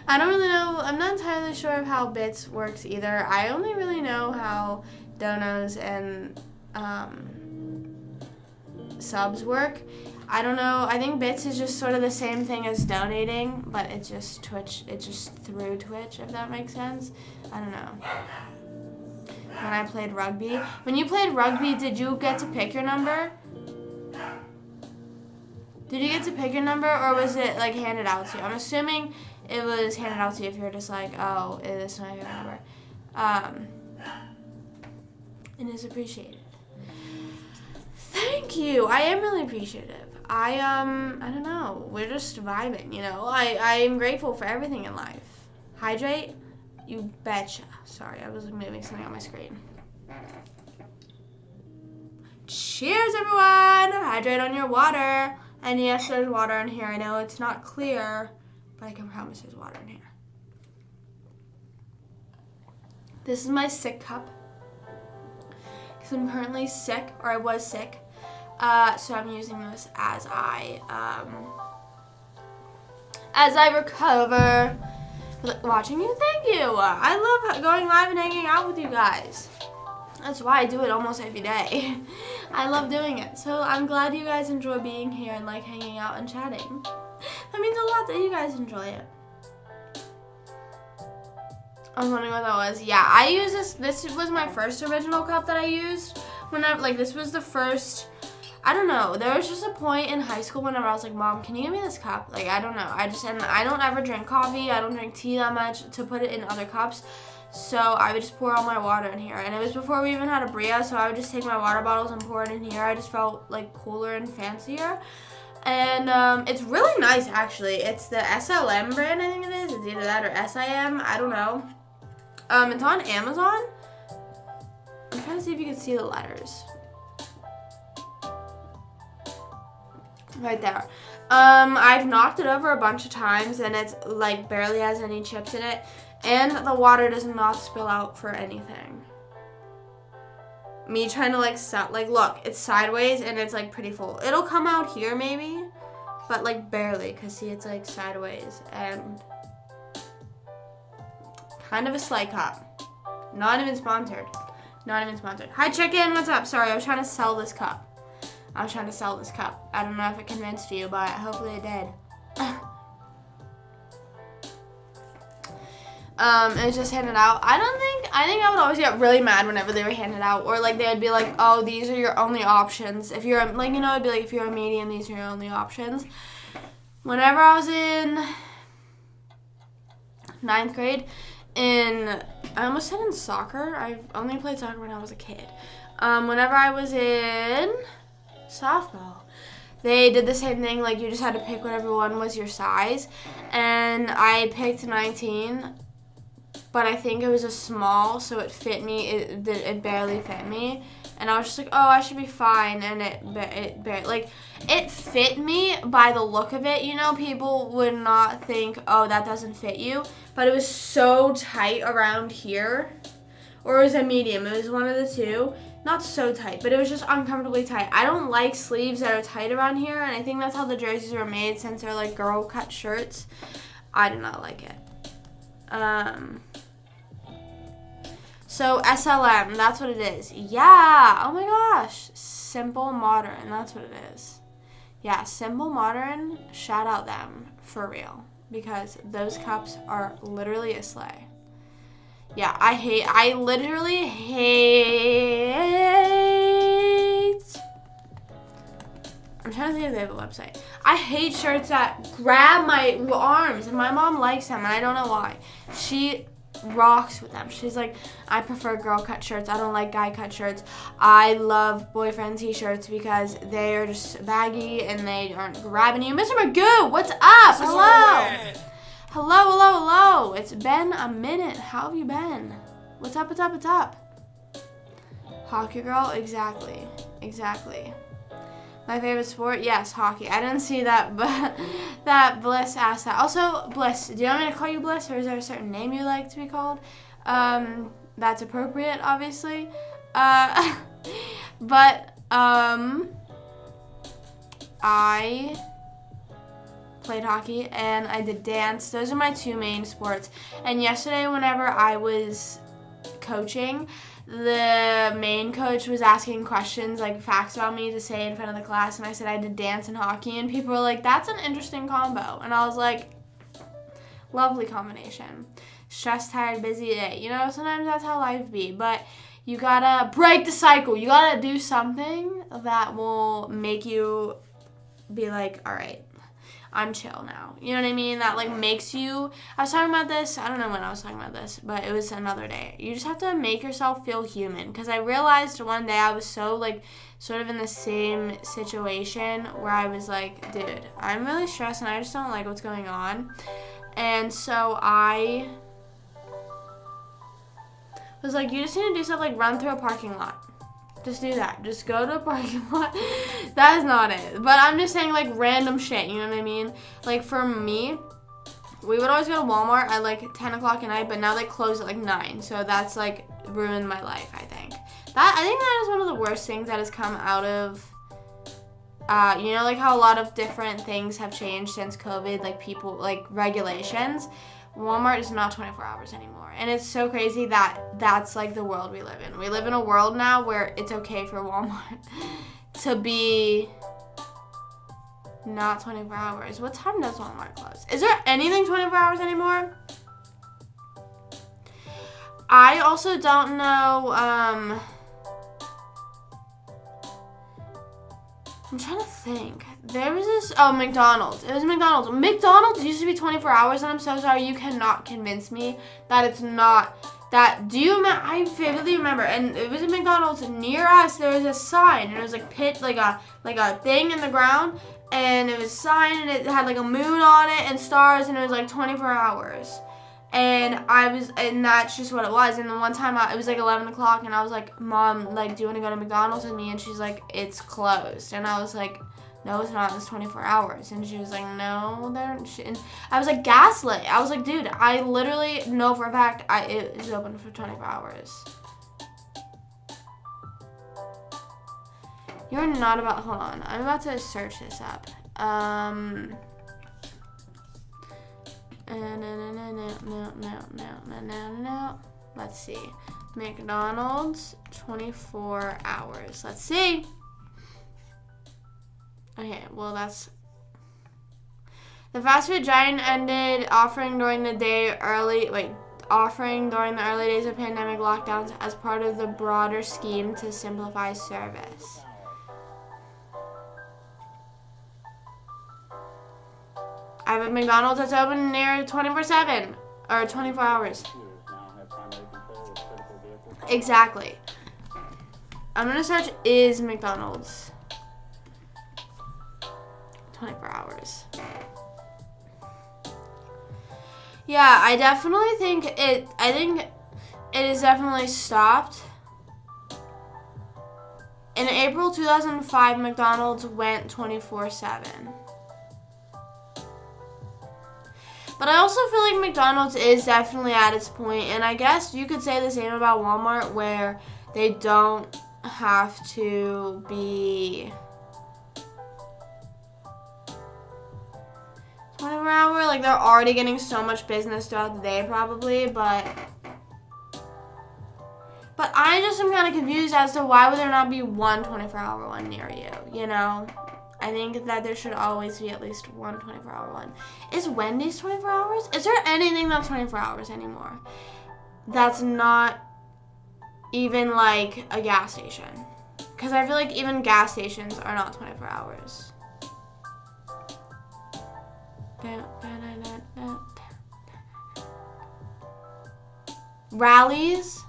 I don't really know. I'm not entirely sure of how bits works either. I only really know how donos and subs work. I don't know. I think bits is just sort of the same thing as donating, but it's just Twitch. It's just through Twitch, if that makes sense. I don't know. When I played rugby. When you played rugby, did you get to pick your number? Did you get to pick your number, or was it like handed out to you? I'm assuming it was handed out to you if you're just like, oh, this is my favorite number. and is appreciated. Thank you. I am really appreciative. I don't know. We're just vibing, you know. I am grateful for everything in life. Hydrate? You betcha. Sorry, I was moving something on my screen. Cheers, everyone! Hydrate on your water. And yes, there's water in here. I know it's not clear, but I can promise there's water in here. This is my sick cup. Because I'm currently sick, or I was sick. So I'm using this as I recover. Watching you, thank you. I love going live and hanging out with you guys. That's why I do it almost every day. I love doing it. So I'm glad you guys enjoy being here and like hanging out and chatting. That means a lot that you guys enjoy it. I was wondering what that was. Yeah, I use this. This was my first original cup that I used. This was the first. I don't know. There was just a point in high school whenever I was like, Mom, can you give me this cup? Like, I don't know. And I don't ever drink coffee. I don't drink tea that much to put it in other cups. So I would just pour all my water in here. And it was before we even had a Bria, so I would just take my water bottles and pour it in here. I just felt like cooler and fancier. And it's really nice, actually. It's the SLM brand, I think it is. It's either that or SIM. I don't know. It's on Amazon. I'm trying to see if you can see the letters. Right there. I've knocked it over a bunch of times and it's like barely has any chips in it. And the water does not spill out for anything. Me trying to look, it's sideways and it's like pretty full. It'll come out here maybe, but like barely, cause see it's like sideways and kind of a sleigh cup. Not even sponsored. Not even sponsored. Hi chicken, what's up? Sorry, I was trying to sell this cup. I don't know if it convinced you, but hopefully it did. It was just handed out. I think I would always get really mad whenever they were handed out, or like they would be like, oh, these are your only options. If you're like, you know, it'd be like, if you're a medium, these are your only options. Whenever I was in 9th grade, I almost said in soccer. I only played soccer when I was a kid. Whenever I was in softball, they did the same thing. Like you just had to pick whatever one was your size, and I picked 19. But I think it was a small, so it fit me. It barely fit me, and I was just like, oh, I should be fine. And it fit me by the look of it. You know, people would not think, oh, that doesn't fit you, but it was so tight around here, or it was a medium. It was one of the two. Not so tight, but it was just uncomfortably tight. I don't like sleeves that are tight around here, and I think that's how the jerseys were made since they're like girl cut shirts. I do not like it. So SLM, that's what it is. Yeah, oh my gosh. Simple Modern, that's what it is. Yeah, Simple Modern, shout out them, for real. Because those cups are literally a sleigh. Yeah, I literally hate. I'm trying to think if they have a website. I hate shirts that grab my arms, and my mom likes them, and I don't know why. She rocks with them. She's like, I prefer girl cut shirts. I don't like guy cut shirts. I love boyfriend t-shirts because they are just baggy and they aren't grabbing you. Mr. Magoo, what's up? Hello. Hello. It's been a minute. How have you been? What's up? Hockey girl? Exactly. My favorite sport? Yes, hockey. I didn't see that, but that Bliss asked that. Also, Bliss, do you want me to call you Bliss, or is there a certain name you like to be called? That's appropriate, obviously. But I played hockey and I did dance. Those are my two main sports. And yesterday, whenever I was coaching, the main coach was asking questions, like facts about me to say in front of the class, and I said I did dance and hockey, and people were like, that's an interesting combo. And I was like, lovely combination. Stressed, tired, busy day. You know, sometimes that's how life be, but you gotta break the cycle. You gotta do something that will make you be like, all right, I'm chill now. You know what I mean? That like makes you, I was talking about this, I don't know when I was talking about this, but it was another day. You just have to make yourself feel human, because I realized one day I was so like sort of in the same situation where I was like, dude, I'm really stressed and I just don't like what's going on. And so I was like, you just need to do stuff like run through a parking lot. Just do that. Just go to a parking lot. That is not it. But I'm just saying like random shit, you know what I mean? Like for me, we would always go to Walmart at like 10 o'clock at night, but now they close at like 9. So that's like ruined my life, I think. I think that is one of the worst things that has come out of, you know, like how a lot of different things have changed since COVID, like people, like regulations. Walmart is not 24 hours anymore. And it's so crazy that that's like the world we live in. We live in a world now where it's okay for Walmart to be not 24 hours. What time does Walmart close? Is there anything 24 hours anymore? I also don't know, I'm trying to think. There was this, McDonald's. It was McDonald's. McDonald's used to be 24 hours, and I'm so sorry, you cannot convince me that it's not. That, do you remember? I vividly remember, and it was a McDonald's near us. There was a sign, and it was like like a thing in the ground, and it was a sign, and it had like a moon on it and stars, and it was like 24 hours. And that's just what it was. And then one time, it was like 11 o'clock, and I was like, Mom, like, do you want to go to McDonald's with me? And she's like, it's closed. And I was like, no, it's not. It's 24 hours. And she was like, no, and I was like, gaslit. I was like, dude, I literally know for a fact it is open for 24 hours. You're not about, hold on. I'm about to search this up. No. Let's see. McDonald's 24 hours. Let's see. Okay, well that's the fast food giant ended offering during the early days of pandemic lockdowns as part of the broader scheme to simplify service. I have a McDonald's that's open near 24/7 or 24 hours. Exactly. I'm gonna search is McDonald's 24 hours. Yeah, I definitely think it is definitely stopped. In April 2005, McDonald's went 24/7. But I also feel like McDonald's is definitely at its point, and I guess you could say the same about Walmart, where they don't have to be 24 hour. Like, they're already getting so much business throughout the day probably, but I just am kind of confused as to why would there not be one 24-hour one near you, you know? I think that there should always be at least one 24-hour one. Is Wendy's 24 hours? Is there anything that's 24 hours anymore? That's not even like a gas station. Because I feel like even gas stations are not 24 hours. Rallies?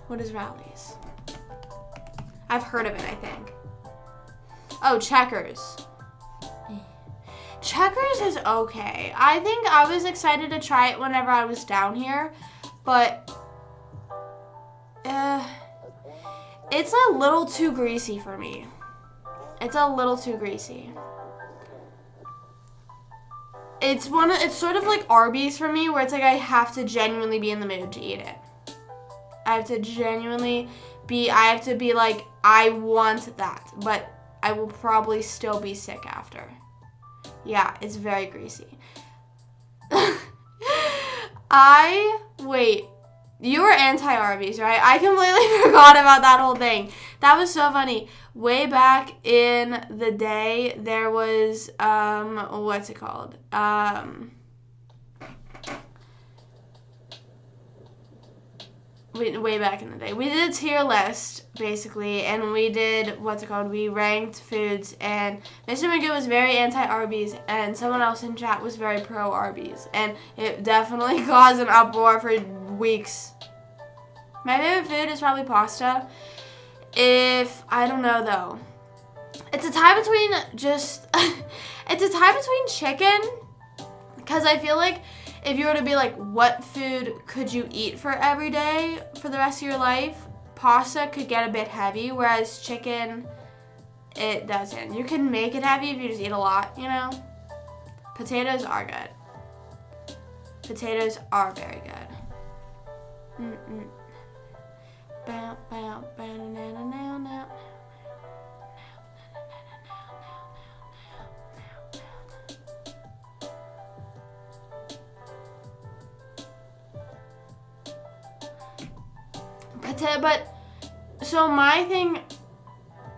What is Rallies? I've heard of it, I think. Oh, Checkers. Checkers is okay. I think I was excited to try it whenever I was down here, but it's a little too greasy for me. It's a little too greasy. It's sort of like Arby's for me, where it's like I have to genuinely be in the mood to eat it. I have to be like, I want that, but I will probably still be sick after. Yeah, it's very greasy. Wait, you were anti-Arby's, right? I completely forgot about that whole thing. That was so funny. Way back in the day, there was, what's it called? way back in the day. We did a tier list, basically, and we did, we ranked foods, and Mr. Magoo was very anti-Arby's, and someone else in chat was very pro-Arby's, and it definitely caused an uproar for weeks. My favorite food is probably pasta. I don't know, though. It's a tie between it's a tie between chicken, because I feel like if you were to be like, what food could you eat for every day for the rest of your life, pasta could get a bit heavy, whereas chicken, it doesn't. You can make it heavy if you just eat a lot, you know? Potatoes are good. Potatoes are very good. Bow, bow, bow, now, now, now.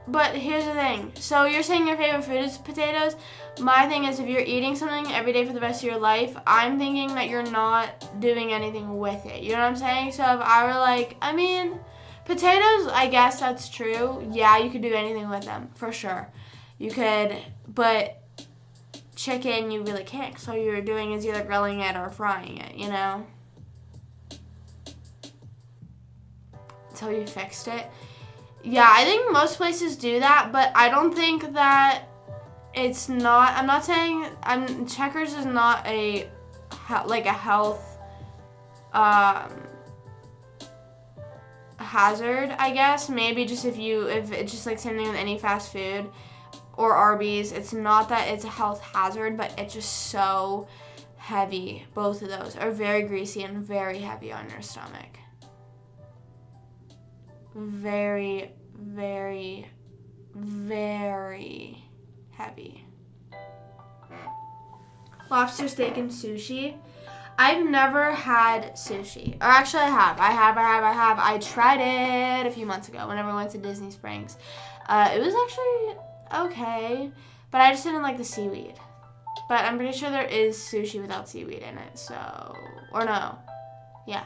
But here's the thing. So you're saying your favorite food is potatoes. My thing is, if you're eating something every day for the rest of your life, I'm thinking that you're not doing anything with it. You know what I'm saying? So if I were like, I mean, potatoes, I guess that's true. Yeah, you could do anything with them, for sure. You could, but chicken, you really can't. So you're doing is either grilling it or frying it, you know? Until you fixed it. Yeah, I think most places do that, but I don't think that it's not. I'm not saying Checkers is not a health hazard, I guess. Maybe just if it's just like same thing with any fast food or Arby's. It's not that it's a health hazard, but it's just so heavy. Both of those are very greasy and very heavy on your stomach. Very, very, very heavy. Lobster steak and sushi. I've never had sushi. Or actually I have. I tried it a few months ago whenever I went to Disney Springs. It was actually okay, but I just didn't like the seaweed. But I'm pretty sure there is sushi without seaweed in it, so... Or no. Yeah.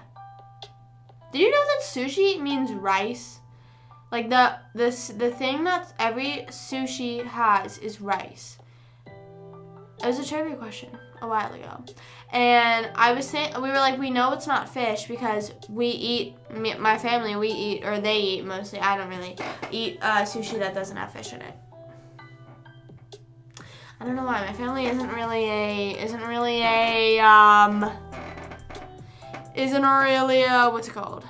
Did you know that sushi means rice? Like the thing that every sushi has is rice. It was a trivia question a while ago. And I was saying, we were like, we know it's not fish because we eat, my family, we eat, or they eat mostly, I don't really eat sushi that doesn't have fish in it. I don't know why, my family isn't really a, what's it called?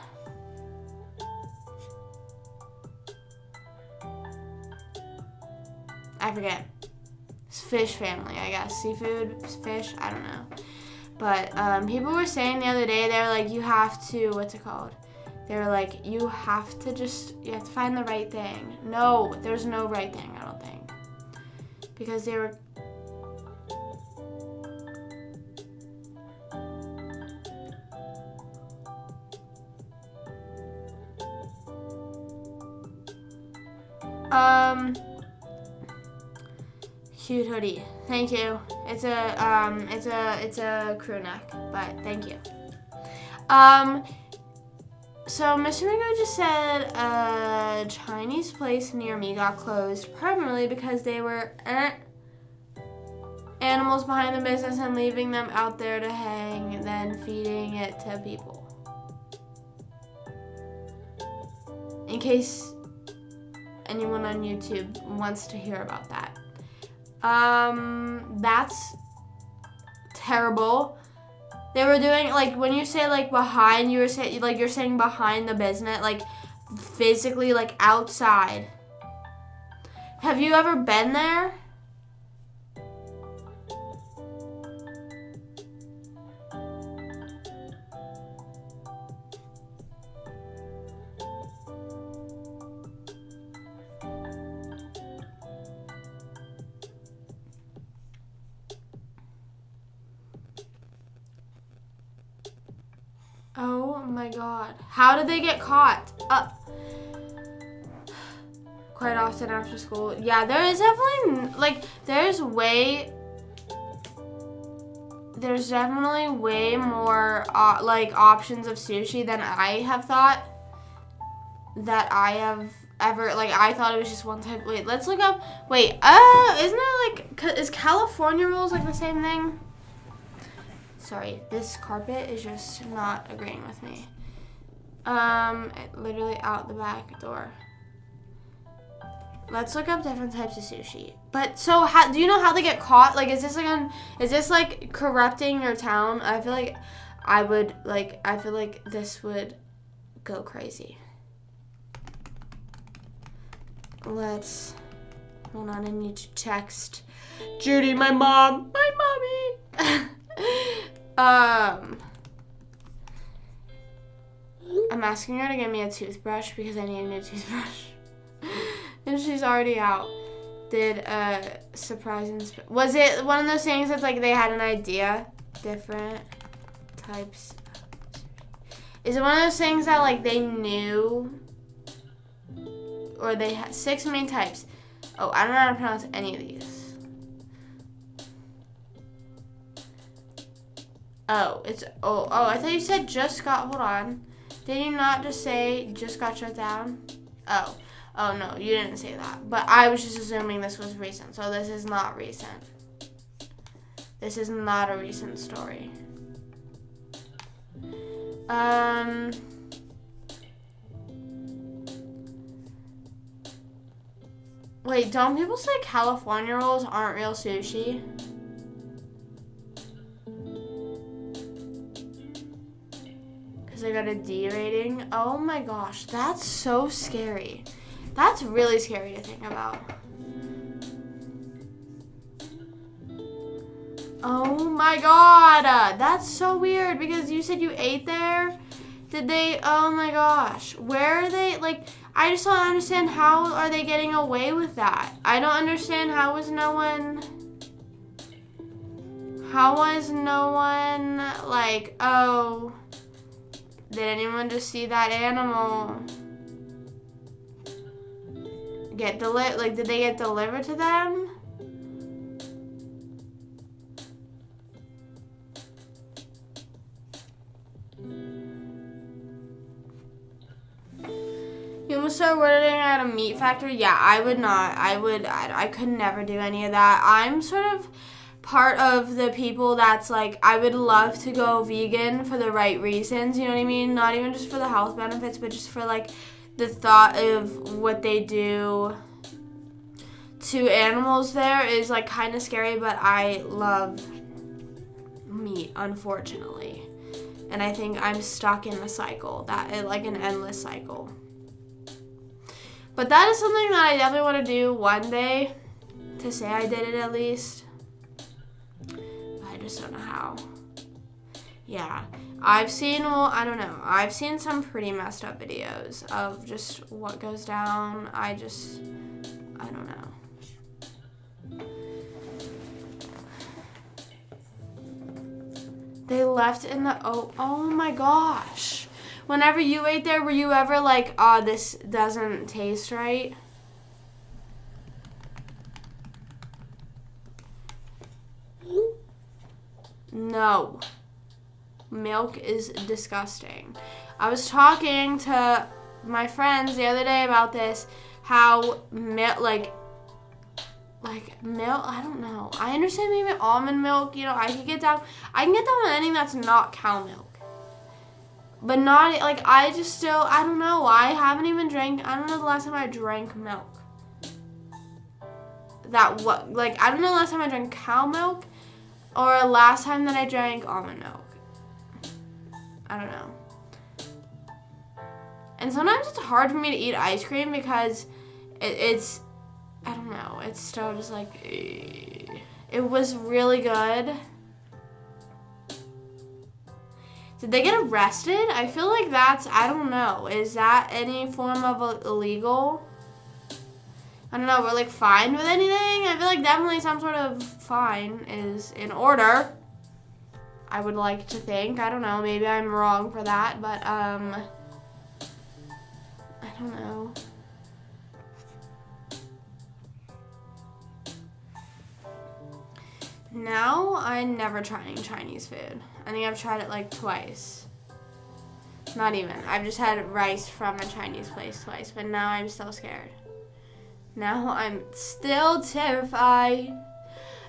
I forget. It's fish family, I guess. Seafood, fish, I don't know. But people were saying the other day, they were like, you have to, what's it called? They were like, you have to find the right thing. No, there's no right thing, I don't think. Because they were... Cute hoodie. Thank you. It's a crew neck, but thank you. So Mr. Magoo just said a Chinese place near me got closed permanently because they were animals behind the business and leaving them out there to hang, then feeding it to people. In case anyone on YouTube wants to hear about that. That's terrible. They were doing, like, when you say, like, behind, you're saying behind the business, like, physically, like, outside. Have you ever been there? Oh my god. How did they get caught? Quite often after school. Yeah, there is definitely, like, there's way there's definitely way more like options of sushi than I have thought that I have ever, like, I thought it was just one type. Wait, let's look up. Wait, isn't it like, is California rolls like the same thing? Sorry, this carpet is just not agreeing with me. Literally out the back door. Let's look up different types of sushi. But so, do you know how they get caught? Like, is this like corrupting your town? I feel like I feel like this would go crazy. Hold on, I need to text Judy, my mom, my mommy. I'm asking her to give me a toothbrush because I need a new toothbrush. And she's already out. Did a surprise was it one of those things that's like they had an idea? Different types. Is it one of those things that like they knew? Or they had 6 main types. Oh, I don't know how to pronounce any of these. Oh, I thought you said just got, hold on. Did you not just say just got shut down? Oh no, you didn't say that. But I was just assuming this was recent, so this is not recent. This is not a recent story. Wait, don't people say California rolls aren't real sushi? Because they got a D rating? Oh my gosh, that's so scary. That's really scary to think about. Oh my god, that's so weird because you said you ate there. Did they, oh my gosh, where are they, like, I just don't understand how are they getting away with that. I don't understand how was no one like, oh, did anyone just see that animal get like, did they get delivered to them? You almost start working at a meat factory? Yeah, I would not. I could never do any of that. I'm sort of part of the people that's like, I would love to go vegan for the right reasons, you know what I mean? Not even just for the health benefits, but just for like the thought of what they do to animals there is like kind of scary, but I love meat, unfortunately. And I think I'm stuck in a cycle, like an endless cycle. But that is something that I definitely want to do one day, to say I did it at least. I just don't know how. Yeah, I've seen some pretty messed up videos of just what goes down. I don't know. They left in the, oh my gosh. Whenever you ate there, were you ever like, oh, this doesn't taste right? No. Milk is disgusting. I was talking to my friends the other day about this, how milk, like milk, I don't know. I understand maybe almond milk, you know, I can get down with anything that's not cow milk. But not, like, I don't know. I don't know the last time I drank milk. I don't know the last time I drank cow milk or last time that I drank almond milk. I don't know. And sometimes it's hard for me to eat ice cream because it's, I don't know, it's still just like, it was really good. Did they get arrested? I feel like I don't know. Is that any form of illegal? I don't know, we're like fined with anything? I feel like definitely some sort of fine is in order. I would like to think. I don't know, maybe I'm wrong for that, but I don't know. Now I'm never trying Chinese food. I think I've tried it like twice. Not even. I've just had rice from a Chinese place twice, but now I'm still scared. Now I'm still terrified.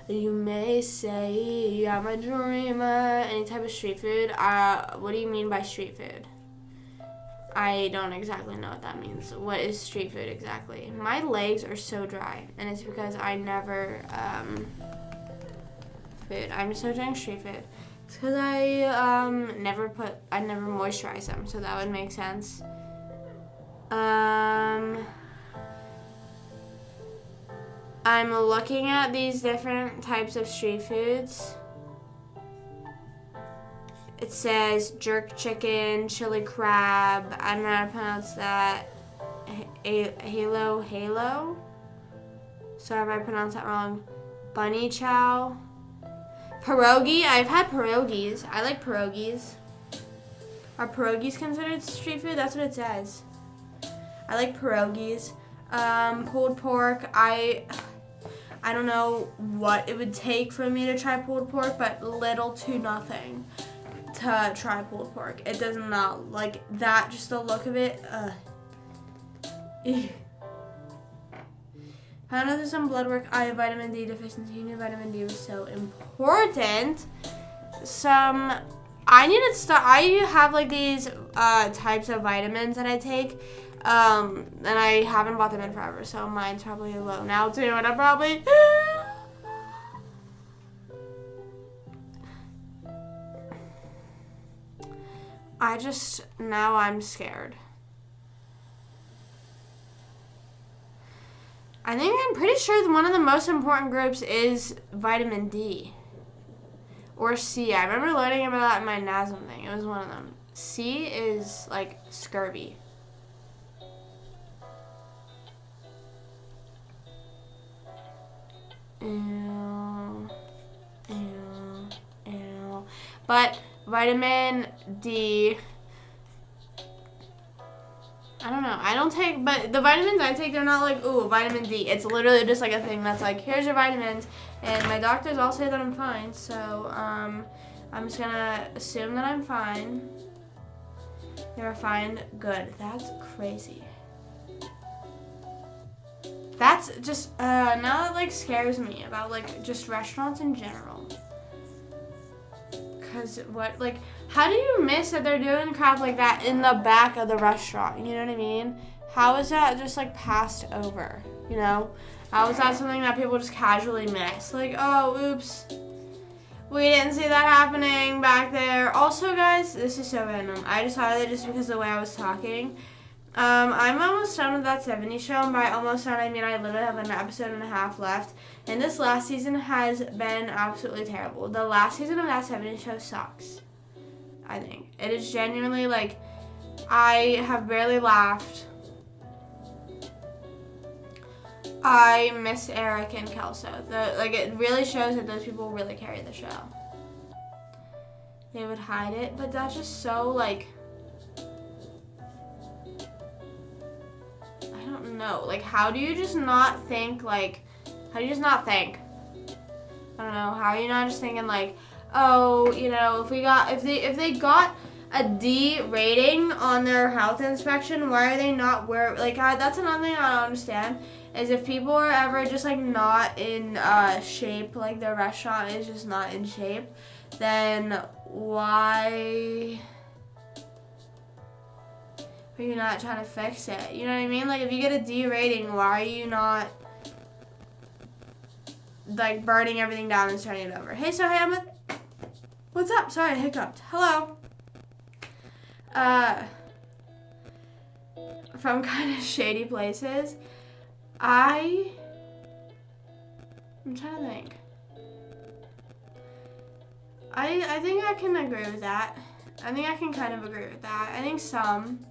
You may say I'm a dreamer. Any type of street food? What do you mean by street food? I don't exactly know what that means. What is street food exactly? My legs are so dry, and it's because I never food. I'm just searching street food. It's because I never moisturize them, so that would make sense. I'm looking at these different types of street foods. It says jerk chicken, chili crab. I don't know how to pronounce that. Halo. Sorry if I pronounced that wrong. Bunny chow. Pierogi. I've had pierogies. I like pierogies. Are pierogies considered street food? That's what it says. I like pierogies. Pulled pork. I don't know what it would take for me to try pulled pork, but little to nothing to try pulled pork. It does not like that. Just the look of it. I know there's some blood work. I have vitamin D deficiency. You knew vitamin D was so important. I need to start. I have like these types of vitamins that I take. And I haven't bought them in forever, so mine's probably low now too, and I'm probably now I'm scared. I think I'm pretty sure that one of the most important groups is vitamin D. Or C. I remember learning about that in my NASM thing. It was one of them. C is like scurvy. Ew. But vitamin D, I don't know. I don't take, but the vitamins I take, they're not like, ooh, vitamin D. It's literally just like a thing that's like, here's your vitamins. And my doctors all say that I'm fine. So I'm just going to assume that I'm fine. You're fine. Good. That's crazy. That's just, now that like scares me about like just restaurants in general. Cause how do you miss that they're doing crap like that in the back of the restaurant? You know what I mean? How is that just like passed over? You know? How is that something that people just casually miss? Like, oh, oops. We didn't see that happening back there. Also, guys, this is so random. I just thought of it just because of the way I was talking. I'm almost done with that 70s show, and by almost done, I mean I literally have an episode and a half left, and this last season has been absolutely terrible. The last season of that 70s show sucks, I think. It is genuinely, like, I have barely laughed. I miss Eric and Kelso. It really shows that those people really carry the show. They would hide it, but that's just so, like, no, like, how do you just not think, like, how do you just not think? I don't know, how are you not just thinking, like, oh, you know, if they got a D rating on their health inspection, why are they not that's another thing I don't understand, is if people are ever just, like, not in shape, like, their restaurant is just not in shape, then why are you not trying to fix it? You know what I mean? Like, if you get a D rating, why are you not, like, burning everything down and starting it over? Hey, Ahmed. What's up? Sorry, I hiccuped. Hello. From kind of shady places, I'm trying to think. I think I can agree with that. I think I can kind of agree with that. I think some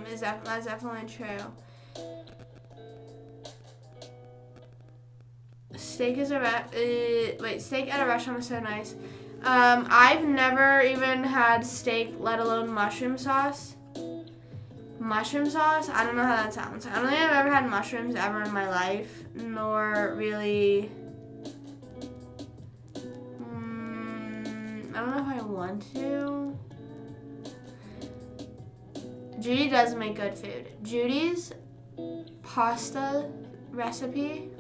is that's definitely true. Steak at a restaurant is so nice. I've never even had steak, let alone mushroom sauce. Mushroom sauce? I don't know how that sounds. I don't think I've ever had mushrooms ever in my life, nor really want to. Judy does make good food. Judy's pasta recipe.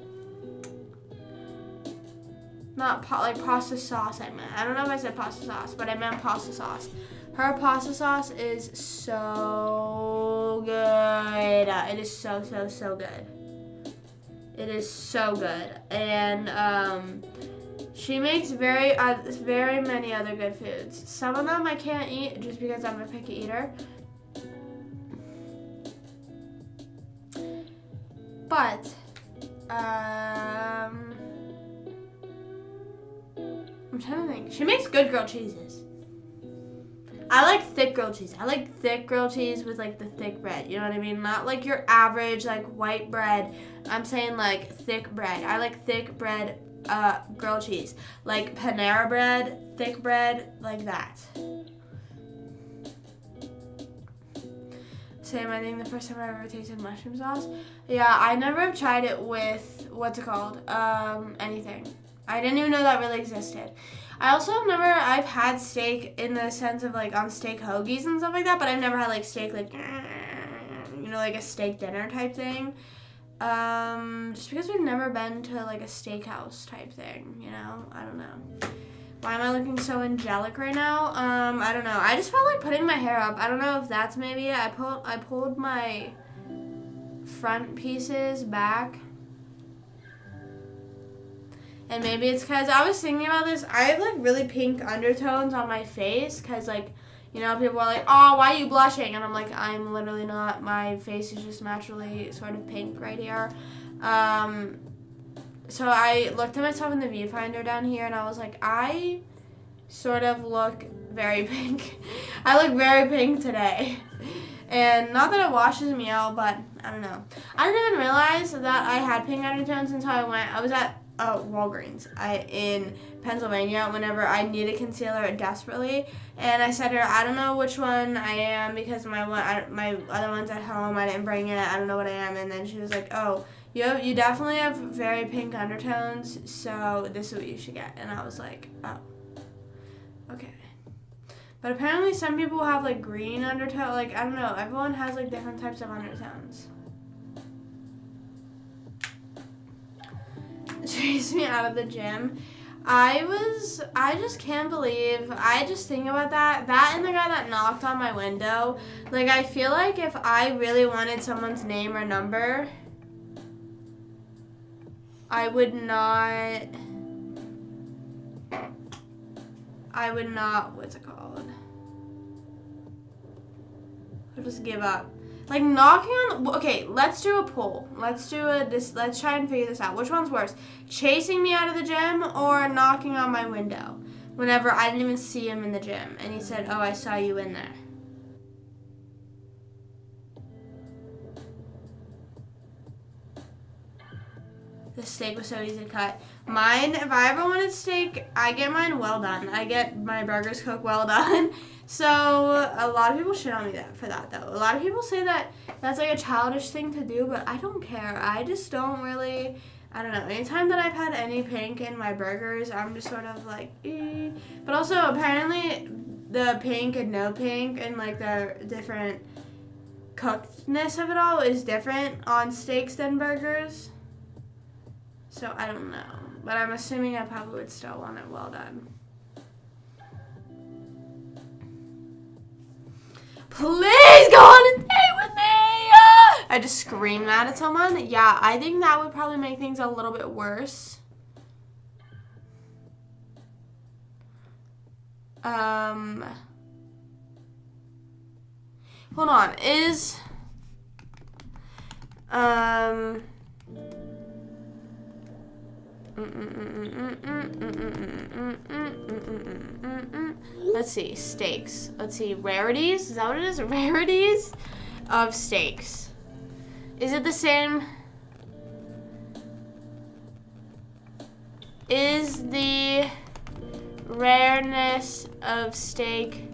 Not like pasta sauce, I meant. I don't know if I said pasta sauce, but I meant pasta sauce. Her pasta sauce is so good. It is so, so, so good. It is so good. And she makes very many other good foods. Some of them I can't eat just because I'm a picky eater. But, I'm trying to think. She makes good grilled cheeses. I like thick grilled cheese. I like thick grilled cheese with like the thick bread. You know what I mean? Not like your average like white bread. I'm saying like thick bread. I like thick bread grilled cheese. Like Panera bread, thick bread, like that. Same, I think the first time I ever tasted mushroom sauce. Yeah, I never have tried it with, what's it called? Anything. I didn't even know that really existed. I also I've had steak in the sense of like on steak hoagies and stuff like that, but I've never had like steak like, you know, like a steak dinner type thing. Just because we've never been to like a steakhouse type thing, you know? I don't know. Why am I looking so angelic right now? I don't know. I just felt like putting my hair up. I don't know if that's maybe it. I pulled my front pieces back. And maybe it's because I was thinking about this. I have like really pink undertones on my face because like, you know, people are like, oh, why are you blushing? And I'm like, I'm literally not. My face is just naturally sort of pink right here. So I looked at myself in the viewfinder down here and I was like, I sort of look very pink. I look very pink today. And not that it washes me out, but I don't know. I didn't even realize that I had pink undertones until I was at Walgreens in Pennsylvania whenever I needed concealer desperately. And I said to her, I don't know which one I am because my other one's at home. I didn't bring it. I don't know what I am. And then she was like, oh, you definitely have very pink undertones, so this is what you should get. And I was like, oh, okay. But apparently some people have like green undertone. Like, I don't know. Everyone has like different types of undertones. Chased me out of the gym. I just can't believe, I just think about that and the guy that knocked on my window. Like, I feel like if I really wanted someone's name or number, I would not, what's it called? I'll just give up. Like knocking on, okay, let's do a poll. Let's try and figure this out. Which one's worse? Chasing me out of the gym or knocking on my window whenever I didn't even see him in the gym and he said, oh, I saw you in there. The steak was so easy to cut. Mine, if I ever wanted steak, I get mine well done. I get my burgers cooked well done. So a lot of people shit on me for that though. A lot of people say that that's like a childish thing to do, but I don't care. I just don't really, I don't know. Anytime that I've had any pink in my burgers, I'm just sort of like, eh. But also apparently the pink and no pink and like the different cookedness of it all is different on steaks than burgers. So I don't know, but I'm assuming I probably would still want it well done. Please go on a date with me! I just screamed that at someone. Yeah, I think that would probably make things a little bit worse. Hold on, let's see, steaks. Let's see, rarities? Is that what it is? Rarities of steaks. Is it the same? Is the rareness of steak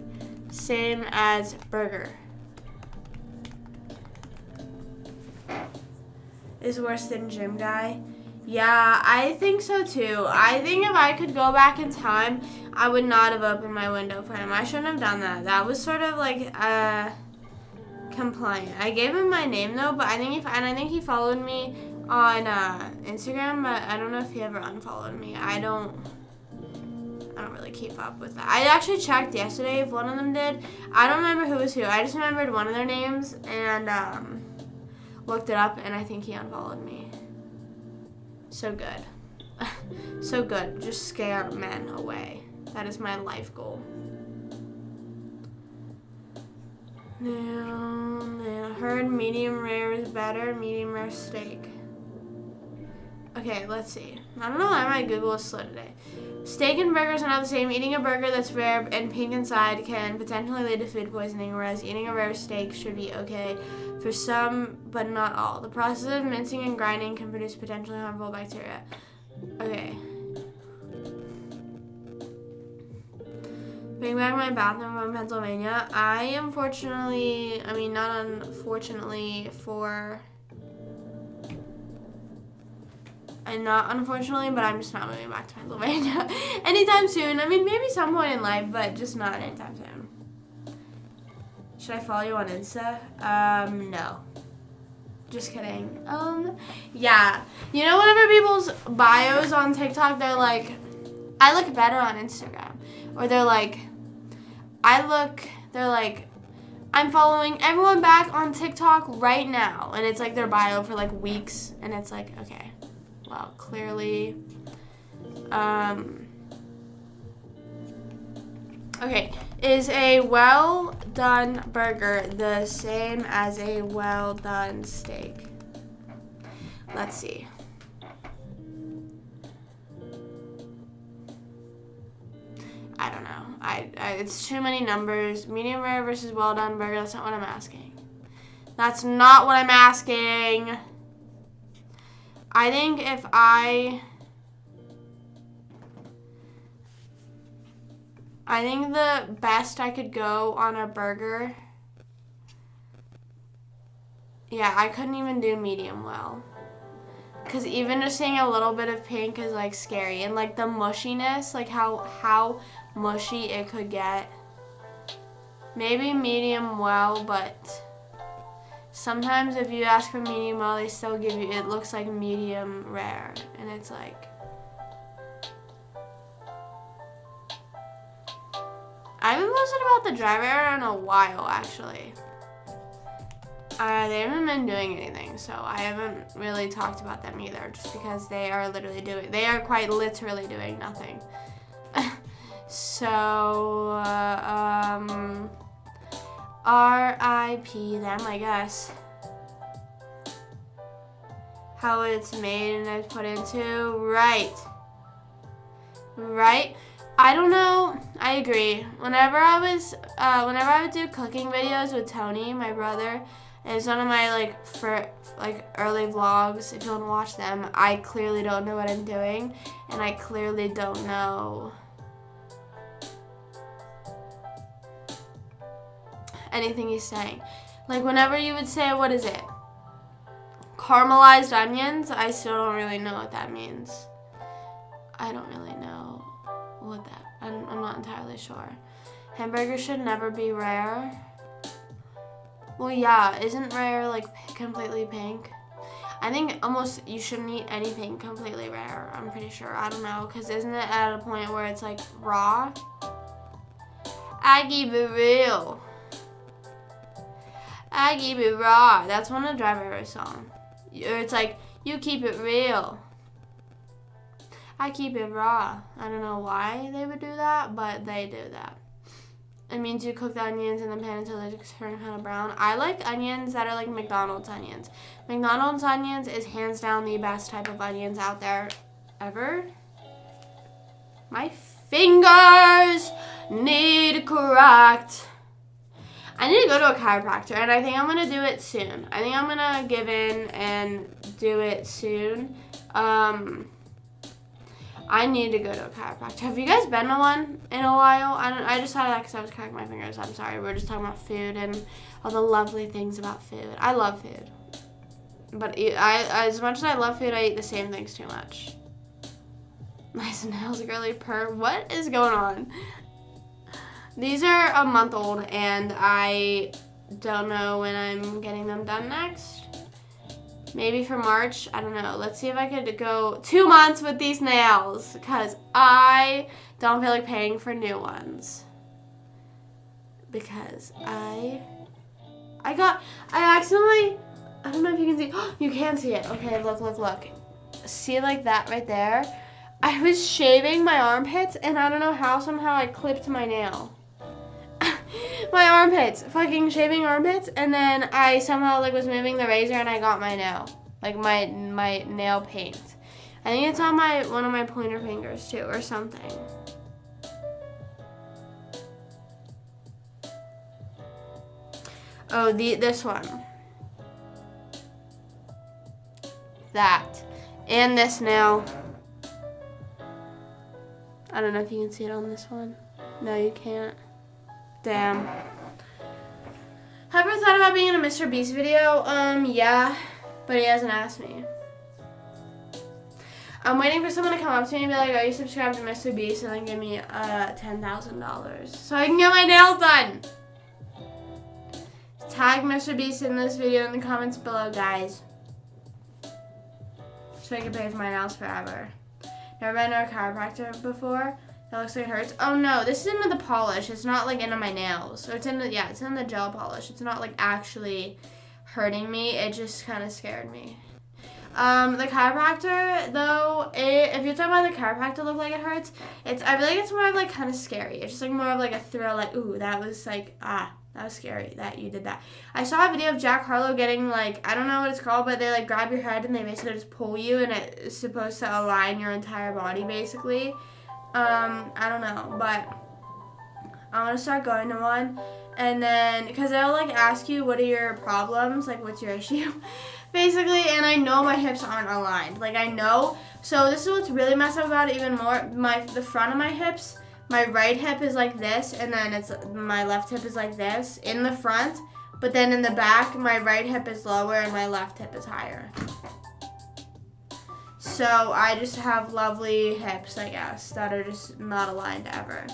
same as burger? Is worse than gym guy? Yeah, I think so too. I think if I could go back in time, I would not have opened my window for him. I shouldn't have done that. That was sort of like compliant. I gave him my name though, but I think he followed me on Instagram, but I don't know if he ever unfollowed me. I don't really keep up with that. I actually checked yesterday if one of them did. I don't remember who was who. I just remembered one of their names and looked it up, and I think he unfollowed me. So good. So good. Just scare men away. That is my life goal. Now, heard medium rare is better. Medium rare steak. Okay, let's see. I don't know why my Google is slow today. Steak and burgers are not the same. Eating a burger that's rare and pink inside can potentially lead to food poisoning, whereas eating a rare steak should be okay for some, but not all. The process of mincing and grinding can produce potentially harmful bacteria. Okay. Bring back my bathroom from Pennsylvania. Not unfortunately, but I'm just not moving back to Pennsylvania anytime soon. I mean, maybe some point in life, but just not anytime soon. Should I follow you on Insta? No. Just kidding. Yeah. You know, whenever people's bios on TikTok, they're like, I look better on Instagram. Or they're like, I'm following everyone back on TikTok right now. And it's like their bio for like weeks. And it's like, okay. Well, clearly, okay, is a well-done burger the same as a well-done steak? Let's see. I don't know. It's too many numbers. Medium rare versus well-done burger, that's not what I'm asking. That's not what I'm asking. I think the best I could go on a burger, yeah, I couldn't even do medium well. Because even just seeing a little bit of pink is like scary. And like the mushiness, like how mushy it could get. Maybe medium well, but sometimes if you ask for medium well, they still give you, it looks like medium rare. And it's like, I haven't posted about the driver error in a while, actually. They haven't been doing anything, so I haven't really talked about them either, just because they are quite literally doing nothing. So, R.I.P. them, I guess. How it's made and it's put into, right. I don't know. I agree. Whenever I would do cooking videos with Tony, my brother, and it's one of my early vlogs. If you want to watch them, I clearly don't know what I'm doing, and I clearly don't know anything he's saying. Like whenever you would say, what is it? Caramelized onions. I still don't really know what that means. I don't really know what that. I'm not entirely sure. Hamburgers should never be rare. Well, yeah, isn't rare like completely pink? I think almost you shouldn't eat anything completely rare. I'm pretty sure. I don't know, because isn't it at a point where it's like raw? I keep it real. I keep it raw. That's one of the Driver Error song. It's like, you keep it real. I keep it raw. I don't know why they would do that, but they do that. It means you cook the onions in the pan until they turn kind of brown. I like onions that are like McDonald's onions. McDonald's onions is hands down the best type of onions out there ever. My fingers need correct. I need to go to a chiropractor, and I think I'm going to do it soon. I think I'm going to give in and do it soon. I need to go to a chiropractor. Have you guys been to one in a while? I just thought of that because I was cracking my fingers. I'm sorry. We're just talking about food and all the lovely things about food. I love food. But as much as I love food, I eat the same things too much. Nice nails, girly purr. What is going on? These are a month old, and I don't know when I'm getting them done next. Maybe for March. I don't know. Let's see if I could go 2 months with these nails, because I don't feel like paying for new ones. Because I accidentally, I don't know if you can see. You can see it. Okay, look. See, like that right there? I was shaving my armpits, and I don't know how, somehow I clipped my nail. My armpits, fucking shaving armpits, and then I somehow like was moving the razor, and I got my nail, like my nail paint. I think it's on one of my pointer fingers too, or something. Oh, this one. That. And this nail. I don't know if you can see it on this one. No, you can't. Damn. Have you ever thought about being in a Mr. Beast video? Yeah, but he hasn't asked me. I'm waiting for someone to come up to me and be like, "Are you subscribed to Mr. Beast?" and then give me $10,000 so I can get my nails done. Tag Mr. Beast in this video in the comments below, guys, so I can pay for my nails forever. Never been to a chiropractor before. That looks like it hurts. Oh no, this is into the polish. It's not like into my nails. So it's in the gel polish. It's not like actually hurting me. It just kind of scared me. The chiropractor though, if you're talking about the chiropractor look like it hurts, I feel like it's more of like kind of scary. It's just like more of like a thrill, like, ooh, that was like, that was scary that you did that. I saw a video of Jack Harlow getting like, I don't know what it's called, but they like grab your head and they basically just pull you, and it's supposed to align your entire body basically. I don't know, but I want to start going to one, and then, because they'll like ask you what are your problems, like what's your issue, basically, and I know my hips aren't aligned, like I know, so this is what's really messed up about it even more. The front of my hips, my right hip is like this, and then my left hip is like this in the front, but then in the back, my right hip is lower and my left hip is higher. So I just have lovely hips, I guess, that are just not aligned ever.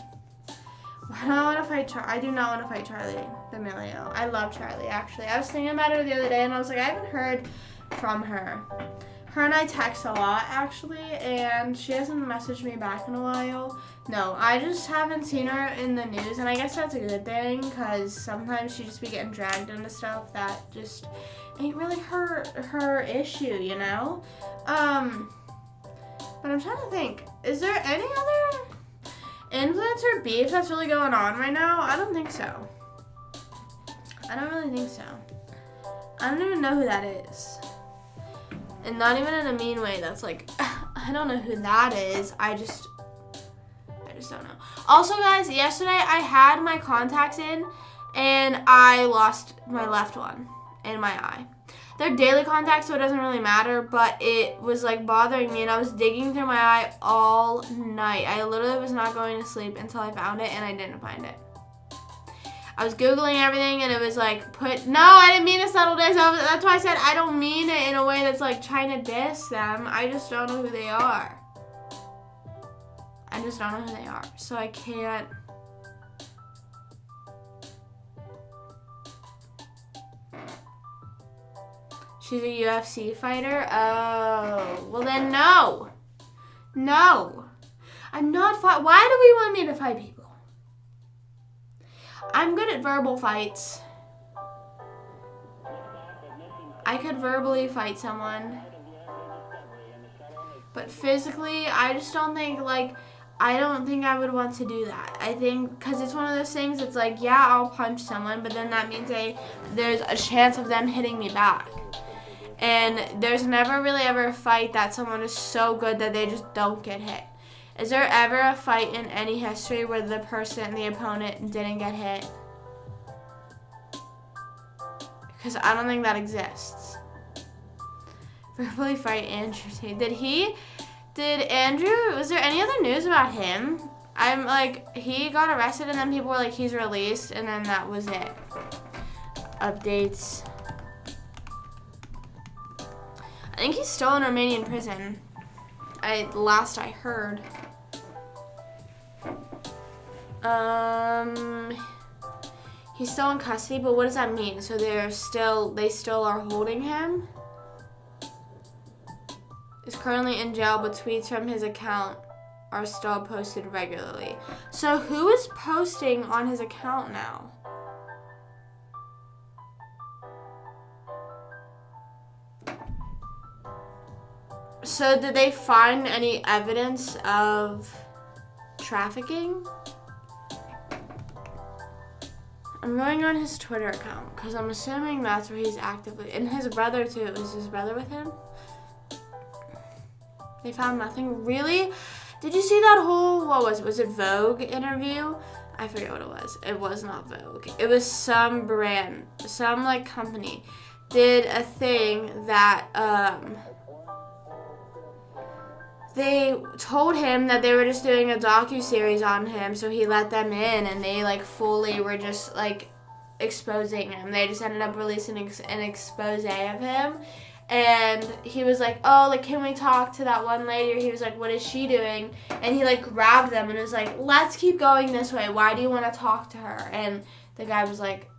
I don't want to fight I do not want to fight Charlie D'Amelio. I love Charlie, actually. I was thinking about it the other day, and I was like, I haven't heard from her. Her and I text a lot, actually, and she hasn't messaged me back in a while. No, I just haven't seen her in the news, and I guess that's a good thing, because sometimes she just be getting dragged into stuff that just ain't really her issue, you know? But I'm trying to think, is there any other influencer beef that's really going on right now? I don't think so. I don't really think so. I don't even know who that is. And not even in a mean way that's like, I don't know who that is. I just don't know. Also, guys, yesterday I had my contacts in, and I lost my left one in my eye. They're daily contacts, so it doesn't really matter, but it was like bothering me, and I was digging through my eye all night. I literally was not going to sleep until I found it, and I didn't find it. I was Googling everything, and it was like, no, I didn't mean to settle this. That's why I said I don't mean it in a way that's like trying to diss them. I just don't know who they are. I just don't know who they are, so I can't. She's a UFC fighter? Oh, well then no. No. I'm not Why do we want me to fight people? I'm good at verbal fights. I could verbally fight someone. But physically, I just don't think, I don't think I would want to do that. I think, because it's one of those things, it's like, yeah, I'll punch someone, but then that means there's a chance of them hitting me back. And there's never really ever a fight that someone is so good that they just don't get hit. Is there ever a fight in any history where the opponent didn't get hit? Because I don't think that exists. Verbally fight Andrew Tate. Was there any other news about him? I'm like, he got arrested and then people were like, he's released, and then that was it. Updates. I think he's still in Romanian prison. last I heard. He's still in custody, but what does that mean? So they still are holding him? He's currently in jail, but tweets from his account are still posted regularly. So who is posting on his account now? So did they find any evidence of trafficking? I'm going on his Twitter account because I'm assuming that's where he's actively. And his brother too. Is his brother with him? They found nothing. Really? Did you see that whole, was it Vogue interview? I forget what it was. It was not Vogue. It was some brand, some like company did a thing that they told him that they were just doing a docu-series on him, so he let them in, and they like fully were just like exposing him. They just ended up releasing an expose of him, and he was like, oh, like, can we talk to that one lady? Or he was like, what is she doing? And he like grabbed them and was like, let's keep going this way. Why do you want to talk to her? And the guy was like,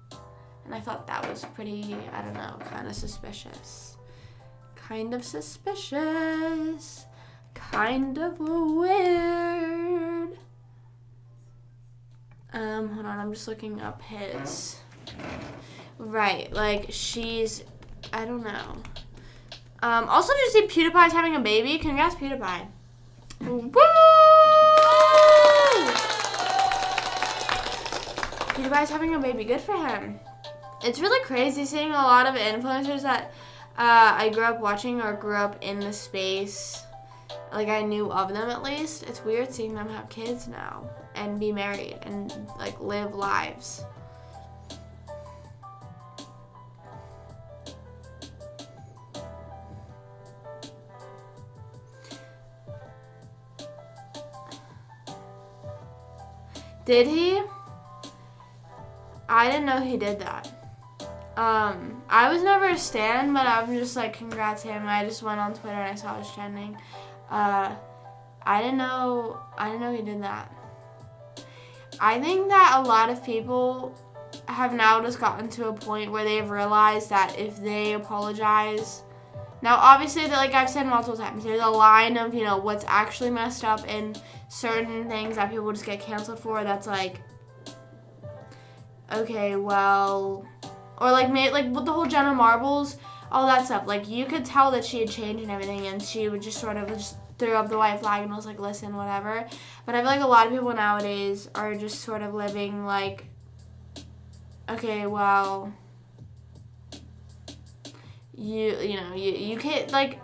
and I thought that was pretty, I don't know, kind of suspicious. Kind of suspicious. Kind of weird. Hold on, I'm just looking up his. Right, like she's, I don't know. Also, did you see PewDiePie's having a baby? Congrats, PewDiePie. Woo! PewDiePie's having a baby. Good for him. It's really crazy seeing a lot of influencers that I grew up watching or grew up in the space. Like, I knew of them at least. It's weird seeing them have kids now and be married and, like, live lives. Did he? I didn't know he did that. I was never a stan, but I'm just like, congrats him. I just went on Twitter and I saw it was trending. I didn't know he did that. I think that a lot of people have now just gotten to a point where they've realized that if they apologize, now obviously, like I've said multiple times, there's a line of, you know, what's actually messed up and certain things that people just get canceled for. That's like, okay, well, or like with the whole Jenna Marbles, all that stuff. Like, you could tell that she had changed and everything, and she would just sort of just threw up the white flag and was like, listen, whatever. But I feel like a lot of people nowadays are just sort of living like, okay, well, you can't, like,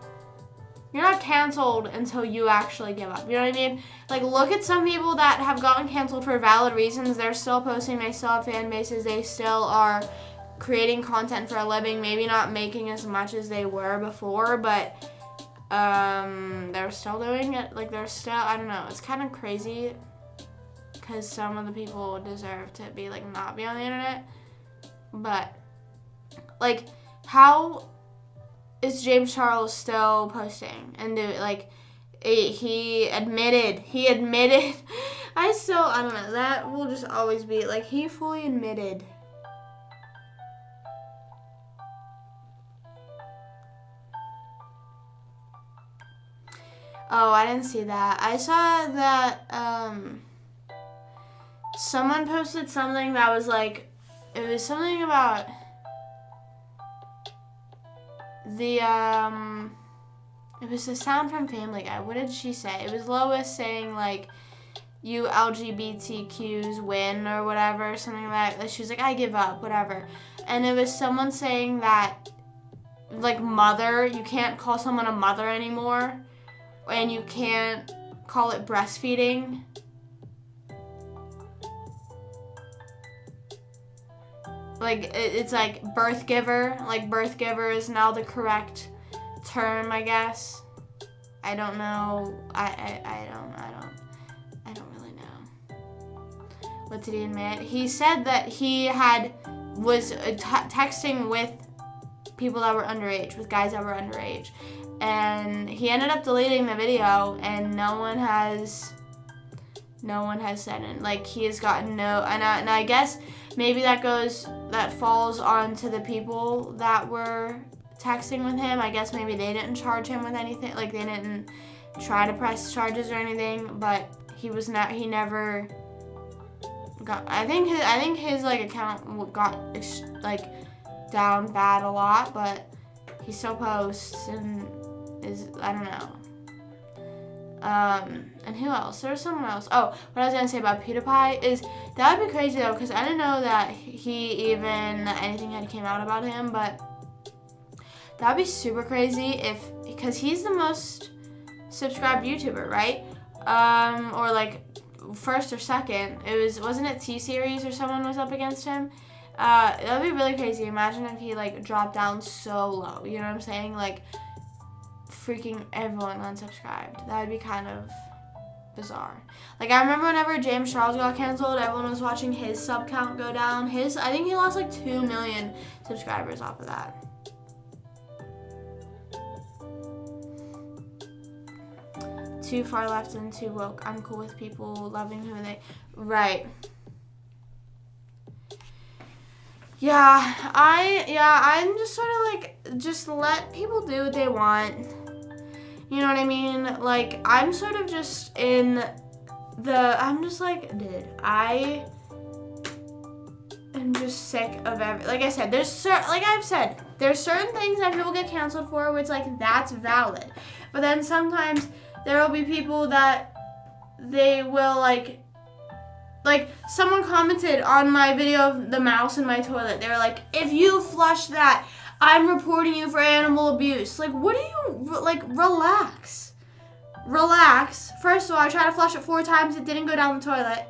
you're not canceled until you actually give up. You know what I mean? Like, look at some people that have gotten canceled for valid reasons. They're still posting, they still have fan bases, they still are creating content for a living, maybe not making as much as they were before, but they're still doing it. Like, they're still, I don't know, it's kind of crazy because some of the people deserve to be, like, not be on the internet. But, like, how is James Charles still posting and do, like, he admitted, I don't know, that will just always be, like, he fully admitted. Oh, I didn't see that. I saw that someone posted something that was like, it was something about the it was the sound from Family Guy. What did she say? It was Lois saying like, you LGBTQs win or whatever, something like that. She was like, I give up, whatever. And it was someone saying that, like, mother, you can't call someone a mother anymore. And you can't call it breastfeeding. Like, it's like birth giver. Like, birth giver is now the correct term, I guess. I don't know. I don't really know. What did he admit? He said that he was texting with people that were underage, with guys that were underage. And he ended up deleting the video, and no one has said it. Like, he has gotten no, and I guess maybe that falls onto the people that were texting with him. I guess maybe they didn't charge him with anything, like they didn't try to press charges or anything, but he never got, I think his like account got like down bad a lot, but he still posts and is, I don't know. And who else? There's someone else. Oh, what I was gonna say about PewDiePie is that would be crazy though, because I didn't know that anything had came out about him, but that'd be super crazy because he's the most subscribed YouTuber, right? Or like first or second. Wasn't it T-Series or someone was up against him? That'd be really crazy. Imagine if he like dropped down so low. You know what I'm saying? Like, freaking everyone unsubscribed. That would be kind of bizarre. Like, I remember whenever James Charles got canceled, everyone was watching his sub count go down. I think he lost like 2 million subscribers off of that. Too far left and too woke. I'm cool with people loving who they... Right. I'm just sort of like, just let people do what they want. You know what I mean? Like, I'm sort of just I'm just like, dude, I am just sick of like I said, there's certain things that people get canceled for where it's like, that's valid. But then sometimes there will be people that they will like someone commented on my video of the mouse in my toilet. They were like, if you flush that, I'm reporting you for animal abuse. Like, what do you, like, relax. First of all, I tried to flush it 4 times. It didn't go down the toilet.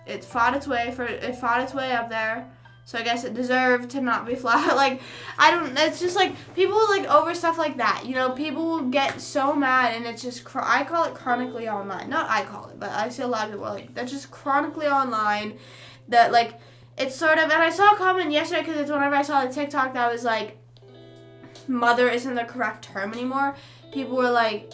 It fought its way up there. So I guess it deserved to not be flushed. Like, it's just like, people like over stuff like that. You know, people will get so mad, and it's just, I call it chronically online. Not I call it, but I see a lot of people like, that's just chronically online. That, like, it's sort of, and I saw a comment yesterday, because it's whenever I saw the TikTok that was like, mother isn't the correct term anymore. People were like,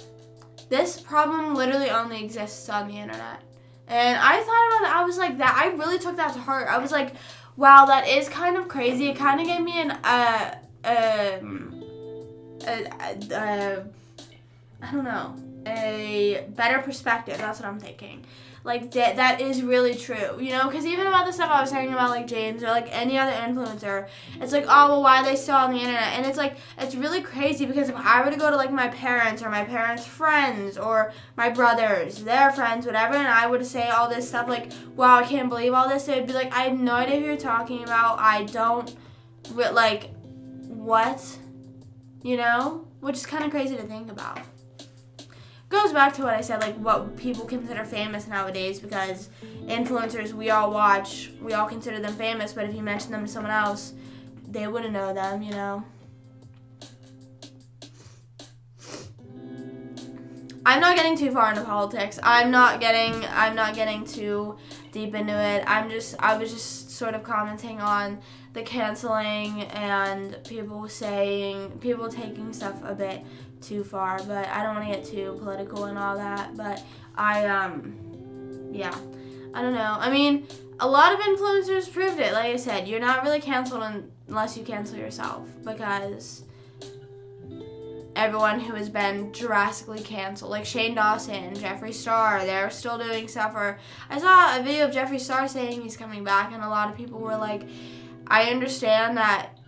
this problem literally only exists on the internet. And I thought about it, I was like, that, I really took that to heart. I was like, wow, that is kind of crazy. It kind of gave me I don't know, a better perspective. That's what I'm thinking. Like, that is really true, you know? Because even about the stuff I was saying about, like, James or, like, any other influencer, it's like, oh, well, why are they still on the internet? And it's, like, it's really crazy because if I were to go to, like, my parents or my parents' friends or my brothers, their friends, whatever, and I would say all this stuff, like, wow, I can't believe all this, they'd be like, I have no idea who you're talking about. I don't, like, what? You know? Which is kind of crazy to think about. Goes back to what I said, like what people consider famous nowadays, because influencers we all consider them famous, but if you mention them to someone else, they wouldn't know them, you know. I'm not getting too far into politics. I'm not getting too deep into it. I was just sort of commenting on the canceling and people taking stuff a bit too far, but I don't want to get too political and all that, but I don't know. I mean, a lot of influencers proved it. Like I said, you're not really canceled unless you cancel yourself, because everyone who has been drastically canceled, like Shane Dawson, Jeffree Star, they're still doing stuff. Or I saw a video of Jeffree Star saying he's coming back, and a lot of people were like, I understand that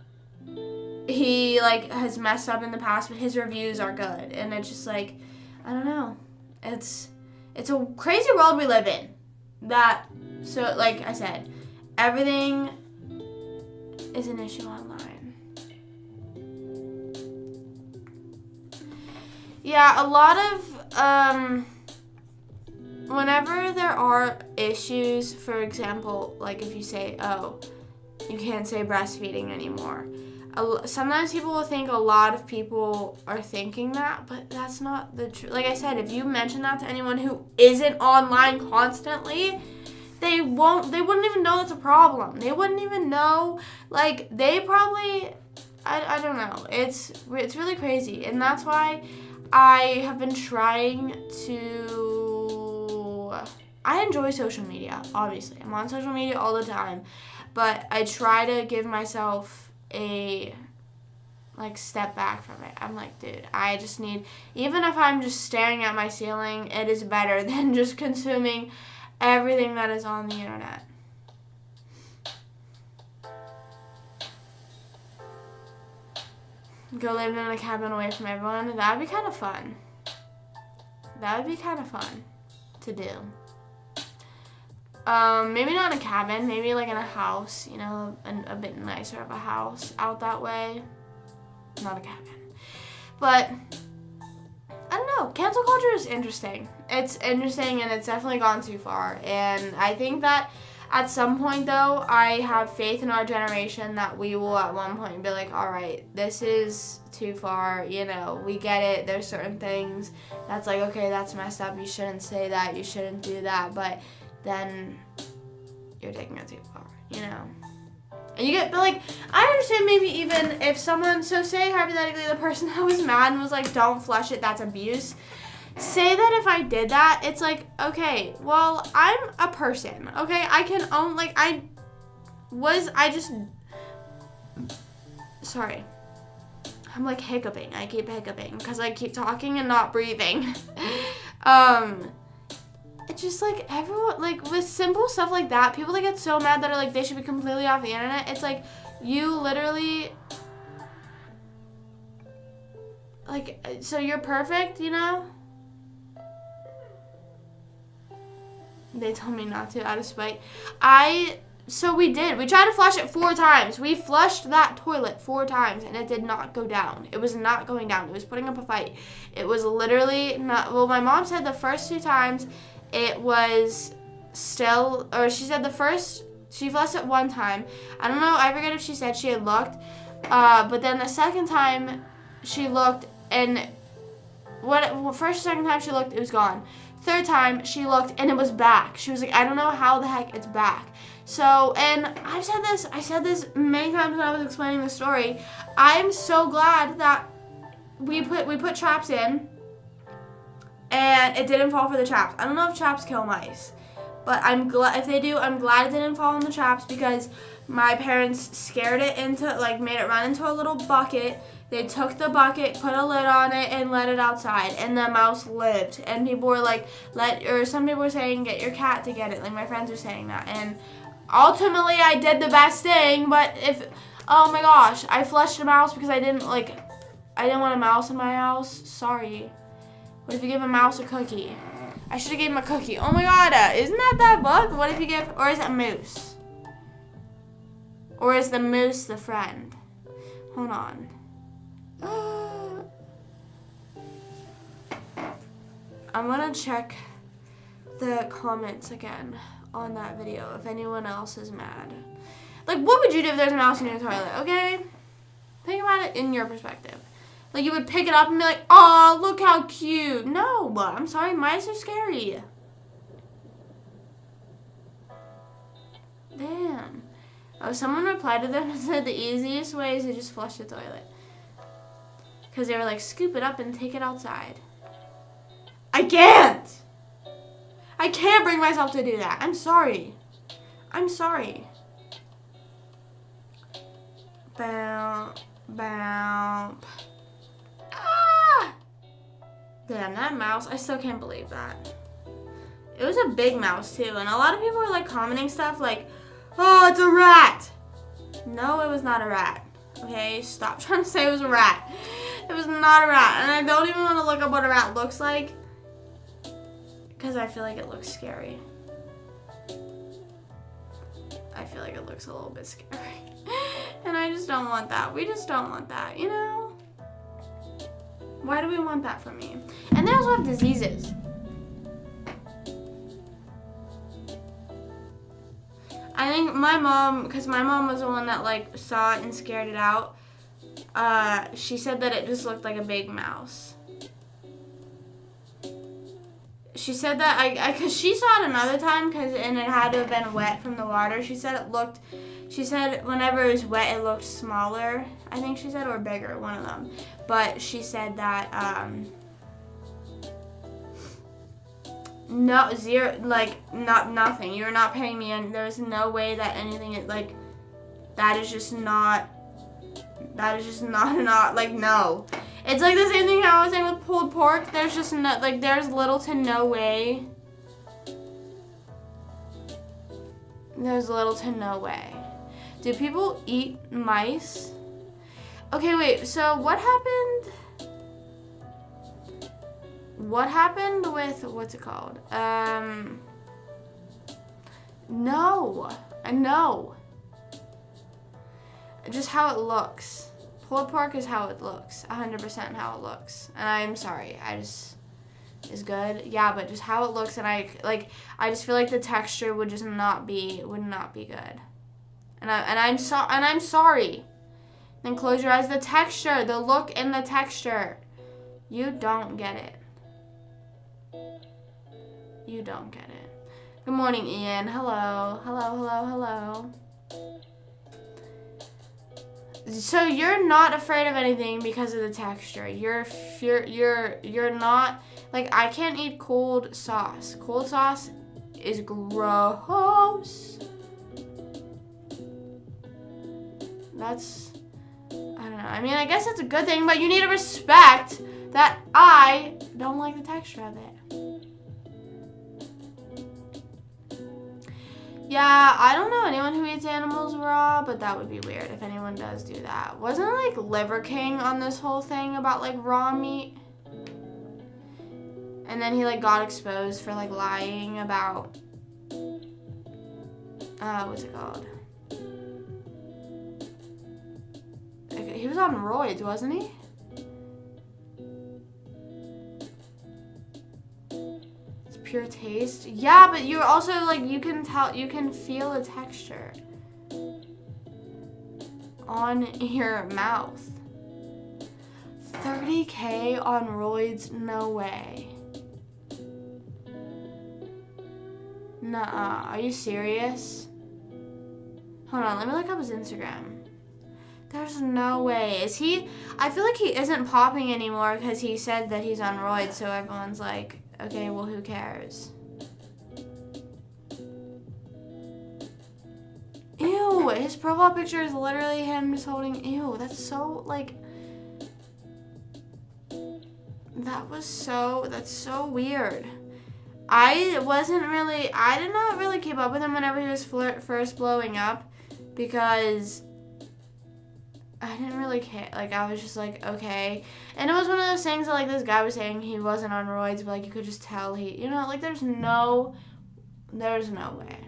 he like has messed up in the past, but his reviews are good. And it's just like, I don't know. It's a crazy world we live in. So like I said, everything is an issue online. Yeah, a lot of whenever there are issues, for example, like if you say, oh, you can't say breastfeeding anymore. Sometimes people will think a lot of people are thinking that, but that's not the truth. Like I said, if you mention that to anyone who isn't online constantly, they wouldn't even know that's a problem. They wouldn't even know, like, they probably, I don't know. It's really crazy. And that's why I have been trying to, I enjoy social media, obviously. I'm on social media all the time. But I try to give myself a, like, step back from it. I'm like, dude, I just need, even if I'm just staring at my ceiling, it is better than just consuming everything that is on the internet. Go live in a cabin away from everyone. That would be kind of fun. That would be kind of fun to do. Maybe not in a cabin. Maybe like in a house, you know, a bit nicer of a house out that way. Not a cabin. But I don't know. Cancel culture is interesting. It's interesting, and it's definitely gone too far. And I think that at some point, though, I have faith in our generation that we will at one point be like, all right, this is too far. You know, we get it. There's certain things that's like, okay, that's messed up. You shouldn't say that. You shouldn't do that. But then you're taking it too far, you know. And you get, but like, I understand maybe even if someone, so say hypothetically the person that was mad and was like, don't flush it, that's abuse. Say that if I did that, it's like, okay, well, I'm a person, okay? I can own, like, sorry. I'm like hiccuping. I keep hiccuping because I keep talking and not breathing. It's just like everyone, like with simple stuff like that, people that get so mad that are like they should be completely off the internet. It's like you literally, like, so you're perfect, you know? They told me not to out of spite. So we did. We tried to flush it 4 times. We flushed that toilet 4 times and it did not go down. It was not going down. It was putting up a fight. It was literally not, well, my mom said the first 2 times it was still, or she said she flushed it 1 time. I don't know, I forget if she said she had looked, but then the second time she looked, and first or second time she looked, it was gone. 3rd time she looked and it was back. She was like, I don't know how the heck it's back. So, and I said this many times when I was explaining the story. I'm so glad that we put traps in and it didn't fall for the traps. I don't know if traps kill mice, but I'm glad if they do. I'm glad it didn't fall in the traps because my parents scared it into, like, made it run into a little bucket. They took the bucket, put a lid on it, and let it outside, and the mouse lived. And people were like, some people were saying, get your cat to get it. Like, my friends were saying that, and ultimately I did the best thing. But oh my gosh, I flushed a mouse because I didn't want a mouse in my house. Sorry. What if you give a mouse a cookie? I should have gave him a cookie. Oh my god, isn't that book? What if you give, or is it a moose? Or is the moose the friend? Hold on. I'm gonna check the comments again on that video if anyone else is mad. Like, what would you do if there's a mouse in your toilet, okay? Think about it in your perspective. Like, you would pick it up and be like, oh, look how cute. No, I'm sorry, mice are scary. Damn. Oh, someone replied to them and said the easiest way is to just flush the toilet. Because they were like, scoop it up and take it outside. I can't. I can't bring myself to do that. I'm sorry. I'm sorry. Bow, bow. Ah! Damn, that mouse, I still can't believe that. It was a big mouse too, and a lot of people were like commenting stuff like, oh, it's a rat. No, it was not a rat. Okay, stop trying to say it was a rat. It was not a rat, and I don't even want to look up what a rat looks like because I feel like it looks scary. I feel like it looks a little bit scary. And I just don't want that. We just don't want that, you know? Why do we want that from me? And they also have diseases. I think my mom, because my mom was the one that like saw it and scared it out, she said that it just looked like a big mouse. she said that cause she saw it another time, and it had to have been wet from the water. She said whenever it was wet, it looked smaller. I think she said, or bigger, one of them. But she said that no, zero, like nothing. You're not paying me, and there's no way that anything like that is just not like no. It's like the same thing I was saying with pulled pork. There's just no, like there's little to no way. There's little to no way. Do people eat mice? Okay, wait. So what happened? What happened with what's it called? No. Just how it looks. Pulled pork is how it looks, 100% how it looks. And I'm sorry, is good. Yeah, but just how it looks, and I just feel like the texture would not be good. And I'm sorry. Then close your eyes. The texture, the look and the texture. You don't get it. You don't get it. Good morning, Ian. Hello. So you're not afraid of anything because of the texture. You're not, like, I can't eat cold sauce. Cold sauce is gross. That's, I don't know. I mean, I guess it's a good thing, but you need to respect that I don't like the texture of it. Yeah, I don't know anyone who eats animals raw, but that would be weird if anyone does do that. Wasn't like Liver King on this whole thing about like raw meat? And then he like got exposed for like lying about, what's it called? He was on roids, wasn't he? Pure taste. Yeah, but you're also like, you can feel the texture on your mouth. 30K on roids? No way. Nuh-uh. Are you serious? Hold on, let me look up his Instagram. There's no way. Is he? I feel like he isn't popping anymore because he said that he's on roids, so everyone's like, okay, well, who cares? Ew, his profile picture is literally him just holding, ew, that's so, like, that's so weird. I did not really keep up with him whenever he was first blowing up because I didn't really care. Like, I was just like, okay. And it was one of those things that, like, this guy was saying he wasn't on roids, but, like, you could just tell he, you know, like, there's no way.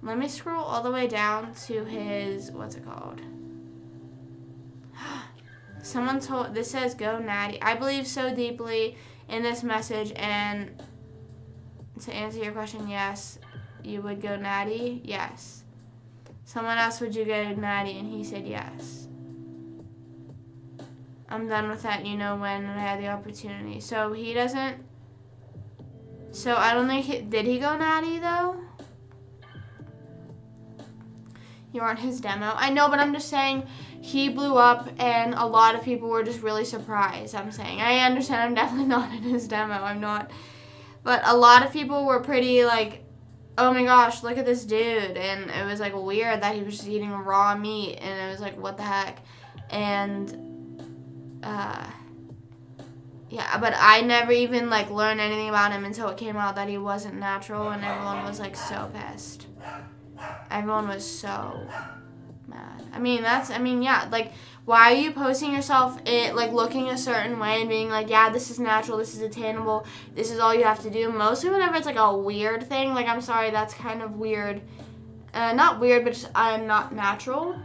Let me scroll all the way down to his, what's it called? This says, go natty. I believe so deeply in this message, and to answer your question, yes. You would go natty? Yes. Someone asked, would you go natty? And he said yes. I'm done with that, you know, when I had the opportunity. So he doesn't... So I don't think... Did he go natty, though? You aren't his demo. I know, but I'm just saying he blew up, and a lot of people were just really surprised, I'm saying. I understand I'm definitely not in his demo. I'm not. But a lot of people were pretty, like... Oh my gosh, look at this dude. And it was like weird that he was just eating raw meat, and it was like, what the heck? And yeah, but I never even like learned anything about him until it came out that he wasn't natural, and everyone was like so pissed. Everyone was so mad. Yeah, like, why are you posting yourself like looking a certain way and being like, yeah, this is natural, this is attainable, this is all you have to do? Mostly whenever it's like a weird thing, like, I'm sorry, that's kind of weird. Not weird, but just not natural,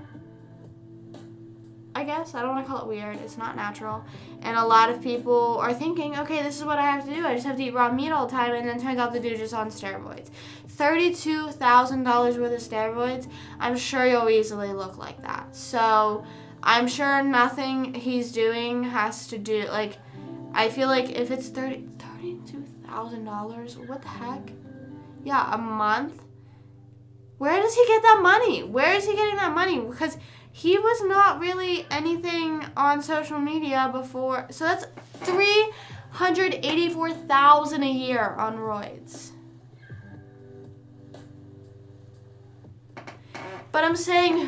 I guess. I don't want to call it weird. It's not natural. And a lot of people are thinking, okay, this is what I have to do. I just have to eat raw meat all the time. And then turns out the dude's just on steroids. $32,000 worth of steroids. I'm sure you'll easily look like that. So I'm sure nothing he's doing has to do, like, I feel like if it's $32,000, what the heck? Yeah, a month. Where does he get that money? Where is he getting that money? Because he was not really anything on social media before. So that's $384,000 a year on roids. But I'm saying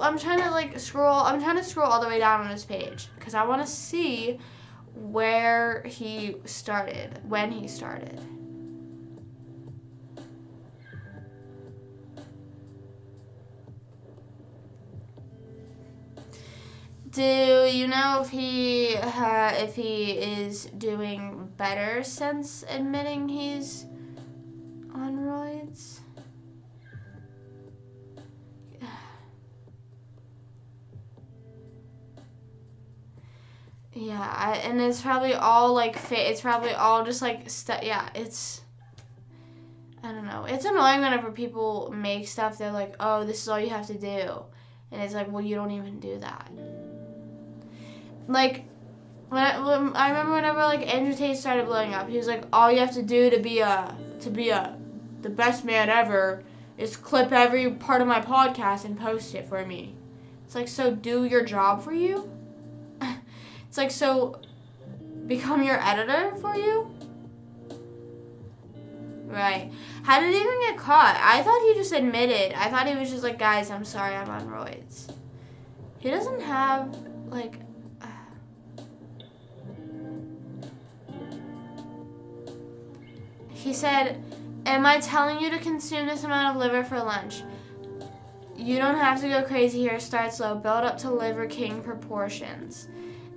I'm trying to scroll all the way down on his page because I want to see where he started, when he started. Do you know if he is doing better since admitting he's on roids? Yeah, and it's probably all it's probably all just yeah, it's, I don't know. It's annoying whenever people make stuff, they're like, oh, this is all you have to do. And it's like, well, you don't even do that. Like, when I remember whenever Andrew Tate started blowing up, he was like, all you have to do to be the best man ever is clip every part of my podcast and post it for me. It's like, so do your job for you? It's like, so become your editor for you? Right. How did he even get caught? I thought he just admitted. I thought he was just like, guys, I'm sorry, I'm on roids. He doesn't have, he said, am I telling you to consume this amount of liver for lunch? You don't have to go crazy here. Start slow. Build up to Liver King proportions.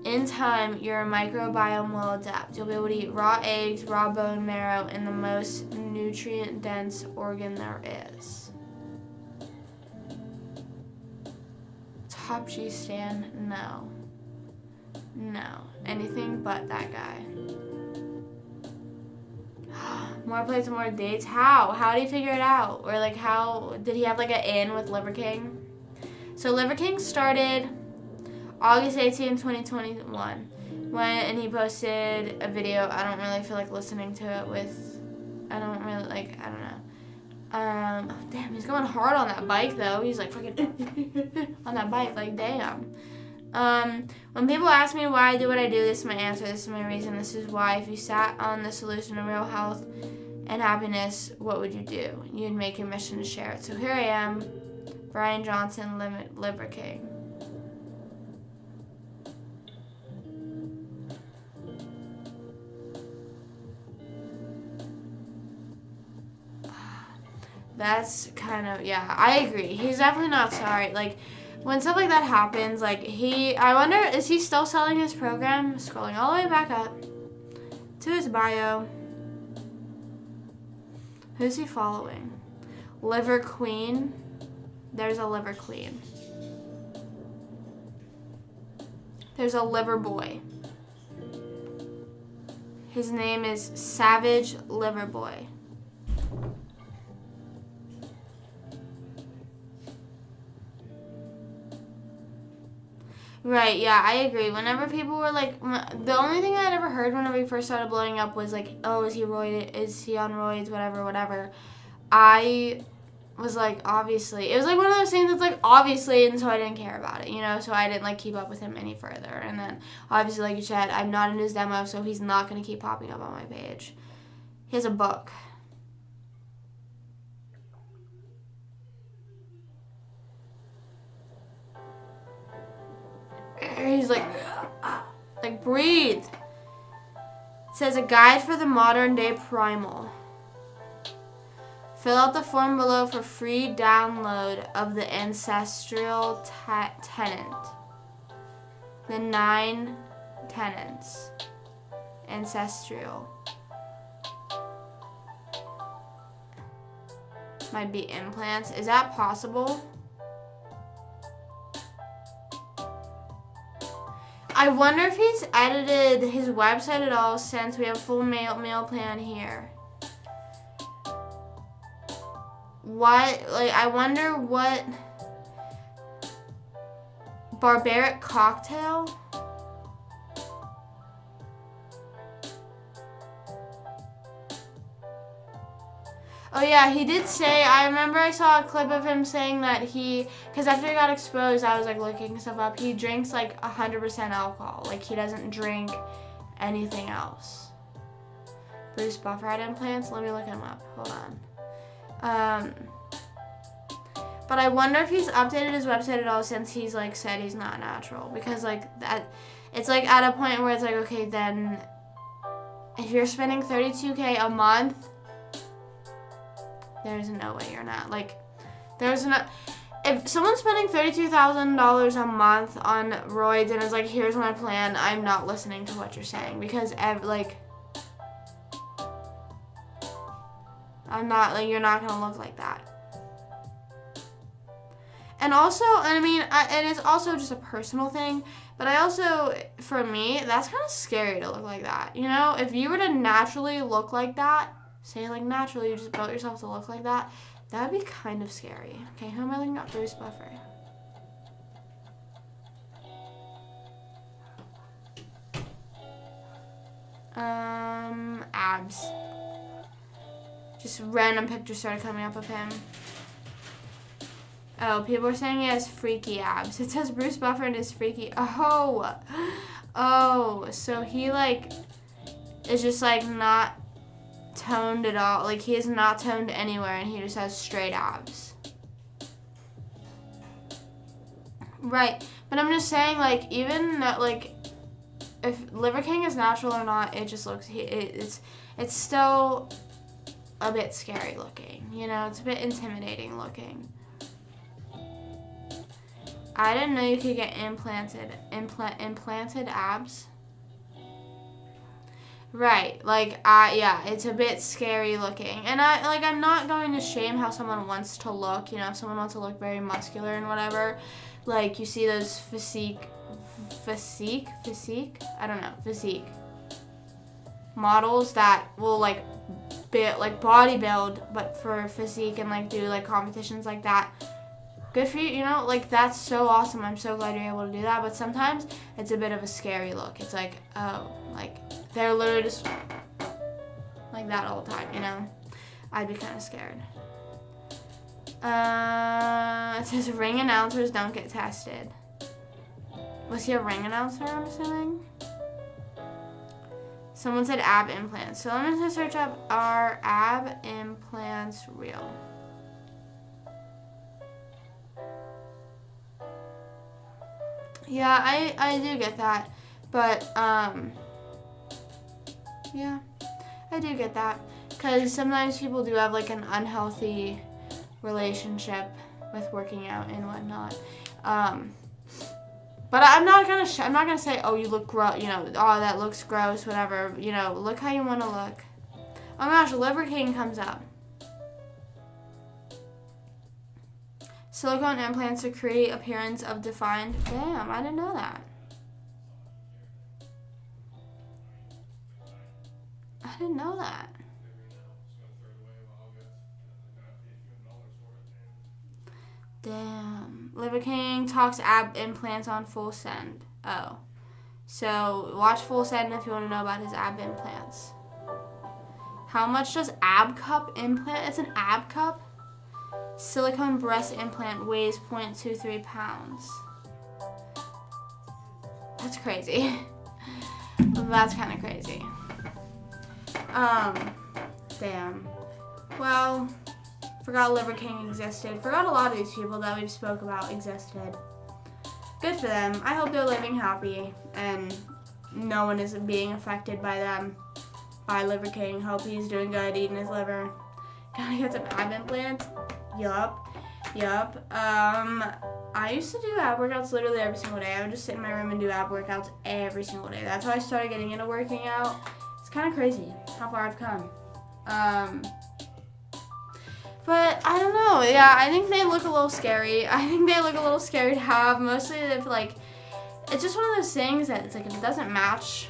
In time, your microbiome will adapt. You'll be able to eat raw eggs, raw bone marrow, and the most nutrient-dense organ there is. Top G Stan? No. No. Anything but that guy. More plates and more dates? How? How did he figure it out? Or how did he have an in with Liver King? So Liver King started August 18, 2021, and he posted a video. I don't really feel like listening to it I don't know. Damn, he's going hard on that bike though. He's fucking on that bike, damn. When people ask me why I do what I do, this is my answer, this is my reason, this is why. If you sat on the solution to real health and happiness, what would you do? You'd make your mission to share it. So here I am, Brian Johnson, Liver King. That's kind of, yeah, I agree. He's definitely not sorry. When stuff like that happens, I wonder, is he still selling his program? Scrolling all the way back up to his bio. Who's he following? Liver Queen. There's a Liver Queen. There's a Liver Boy. His name is Savage Liver Boy. Right, yeah, I agree. Whenever people were the only thing I'd ever heard whenever he first started blowing up was oh, is he on roids, whatever. I was obviously. It was one of those things that's obviously, and so I didn't care about it, so I didn't keep up with him any further. And then obviously, like you said, I'm not in his demo, so he's not going to keep popping up on my page. He has a book. He's breathe. It says a guide for the modern day primal. Fill out the form below for free download of the ancestral tenant. The 9 tenants. Ancestral. Might be implants. Is that possible? I wonder if he's edited his website at all since we have full meal plan here. What, I wonder what Barbaric cocktail. Oh yeah, he did say, I remember I saw a clip of him saying that because after he got exposed, I was like looking stuff up, he drinks like 100% alcohol. Like he doesn't drink anything else. Bruce Buffer had implants? Let me look him up, hold on. But I wonder if he's updated his website at all since he's like said he's not natural. Because like that, it's like at a point where it's like, okay, then if you're spending $32K a month, there's no way you're not. Like, if someone's spending $32,000 a month on roids and is like, here's my plan, I'm not listening to what you're saying. Because, I'm not, like, you're not gonna look like that. And also, I mean, and it's also just a personal thing, but I also, for me, that's kind of scary to look like that. You know, if you were to naturally look like that, say like naturally, you just built yourself to look like that, that would be kind of scary. Okay, who am I looking up? Bruce Buffer. Abs. Just random pictures started coming up of him. Oh, people are saying he has freaky abs. It says Bruce Buffer and his freaky. Oh, so he like is just like not toned at all. Like he is not toned anywhere, and he just has straight abs. Right, but I'm just saying, like, even that, like, if Liver King is natural or not, it just looks. It's still a bit scary looking. You know, it's a bit intimidating looking. I didn't know you could get implanted abs. Right, like, yeah, it's a bit scary looking. And I'm not going to shame how someone wants to look, you know, if someone wants to look very muscular and whatever. Like, you see those physique models that will, like, bodybuild, but for physique and, like, do, like, competitions like that. Good for you, you know, like, that's so awesome. I'm so glad you're able to do that, but sometimes it's a bit of a scary look. It's like, oh, like, they're literally just like that all the time, you know? I'd be kind of scared. It says ring announcers don't get tested. Was he a ring announcer, I'm assuming? Someone said ab implants. So I'm going to search up, are ab implants real? Yeah, I do get that. But, yeah, I do get that. Because sometimes people do have, like, an unhealthy relationship with working out and whatnot. But I'm not gonna say, oh, you look gross, you know, oh, that looks gross, whatever. You know, look how you want to look. Oh my gosh, Liver King comes up. Silicone implants to create appearance of defined. Damn, I didn't know that. I didn't know that. Damn. Liver King talks ab implants on Full Send. Oh. So watch Full Send if you want to know about his ab implants. How much does ab cup implant? It's an ab cup? Silicone breast implant weighs 0.23 pounds. That's crazy. That's kind of crazy. Damn. Well, forgot Liver King existed. Forgot a lot of these people that we spoke about existed. Good for them. I hope they're living happy and no one is being affected by them. By Liver King. Hope he's doing good, eating his liver. Gotta get some ab implants. Yup. I used to do ab workouts literally every single day. I would just sit in my room and do ab workouts every single day. That's how I started getting into working out. It's kind of crazy how far I've come. But I don't know. Yeah, I think they look a little scary. I think they look a little scary to have. Mostly if, like, it's just one of those things that it's like if it doesn't match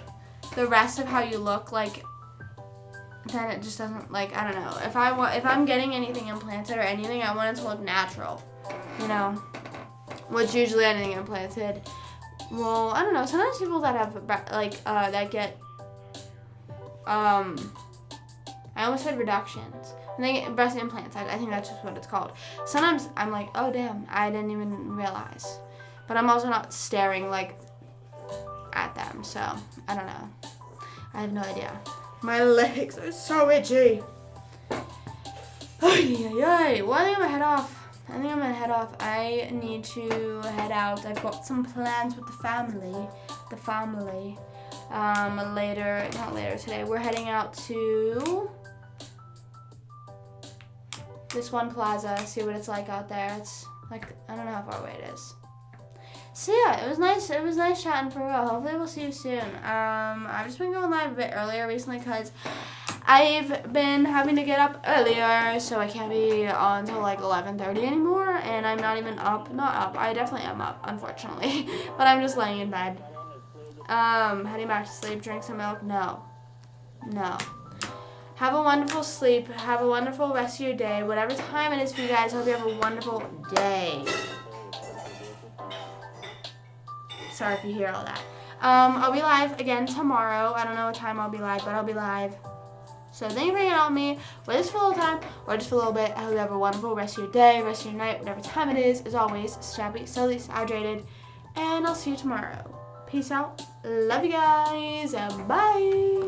the rest of how you look, like, then it just doesn't, like, I don't know. If I'm getting anything implanted or anything, I want it to look natural, you know? which usually anything implanted. Well, I don't know. Sometimes people that have that get I almost said reductions. And they get breast implants. I think that's just what it's called. Sometimes I'm like, oh damn, I didn't even realize. But I'm also not staring like at them, so I don't know. I have no idea. My legs are so itchy. Ay. Well, I think I'm gonna head off. I need to head out. I've got some plans with the family. Not later today. We're heading out to this one plaza, see what it's like out there. It's like, I don't know how far away it is. So yeah, it was nice chatting for a while. Hopefully we'll see you soon. I've just been going live a bit earlier recently because I've been having to get up earlier, so I can't be on until like 11:30 anymore, and I'm not even up. Not up. I definitely am up, unfortunately, but I'm just laying in bed. Heading back to sleep, drink some milk. No. Have a wonderful sleep. Have a wonderful rest of your day. Whatever time it is for you guys, I hope you have a wonderful day. Sorry if you hear all that. I'll be live again tomorrow. I don't know what time I'll be live, but I'll be live. So thank you for hanging out with me, whether it's for a little time or just for a little bit. I hope you have a wonderful rest of your day, rest of your night, whatever time it is. As always, stay hydrated, and I'll see you tomorrow. Peace out. Love you guys. Bye.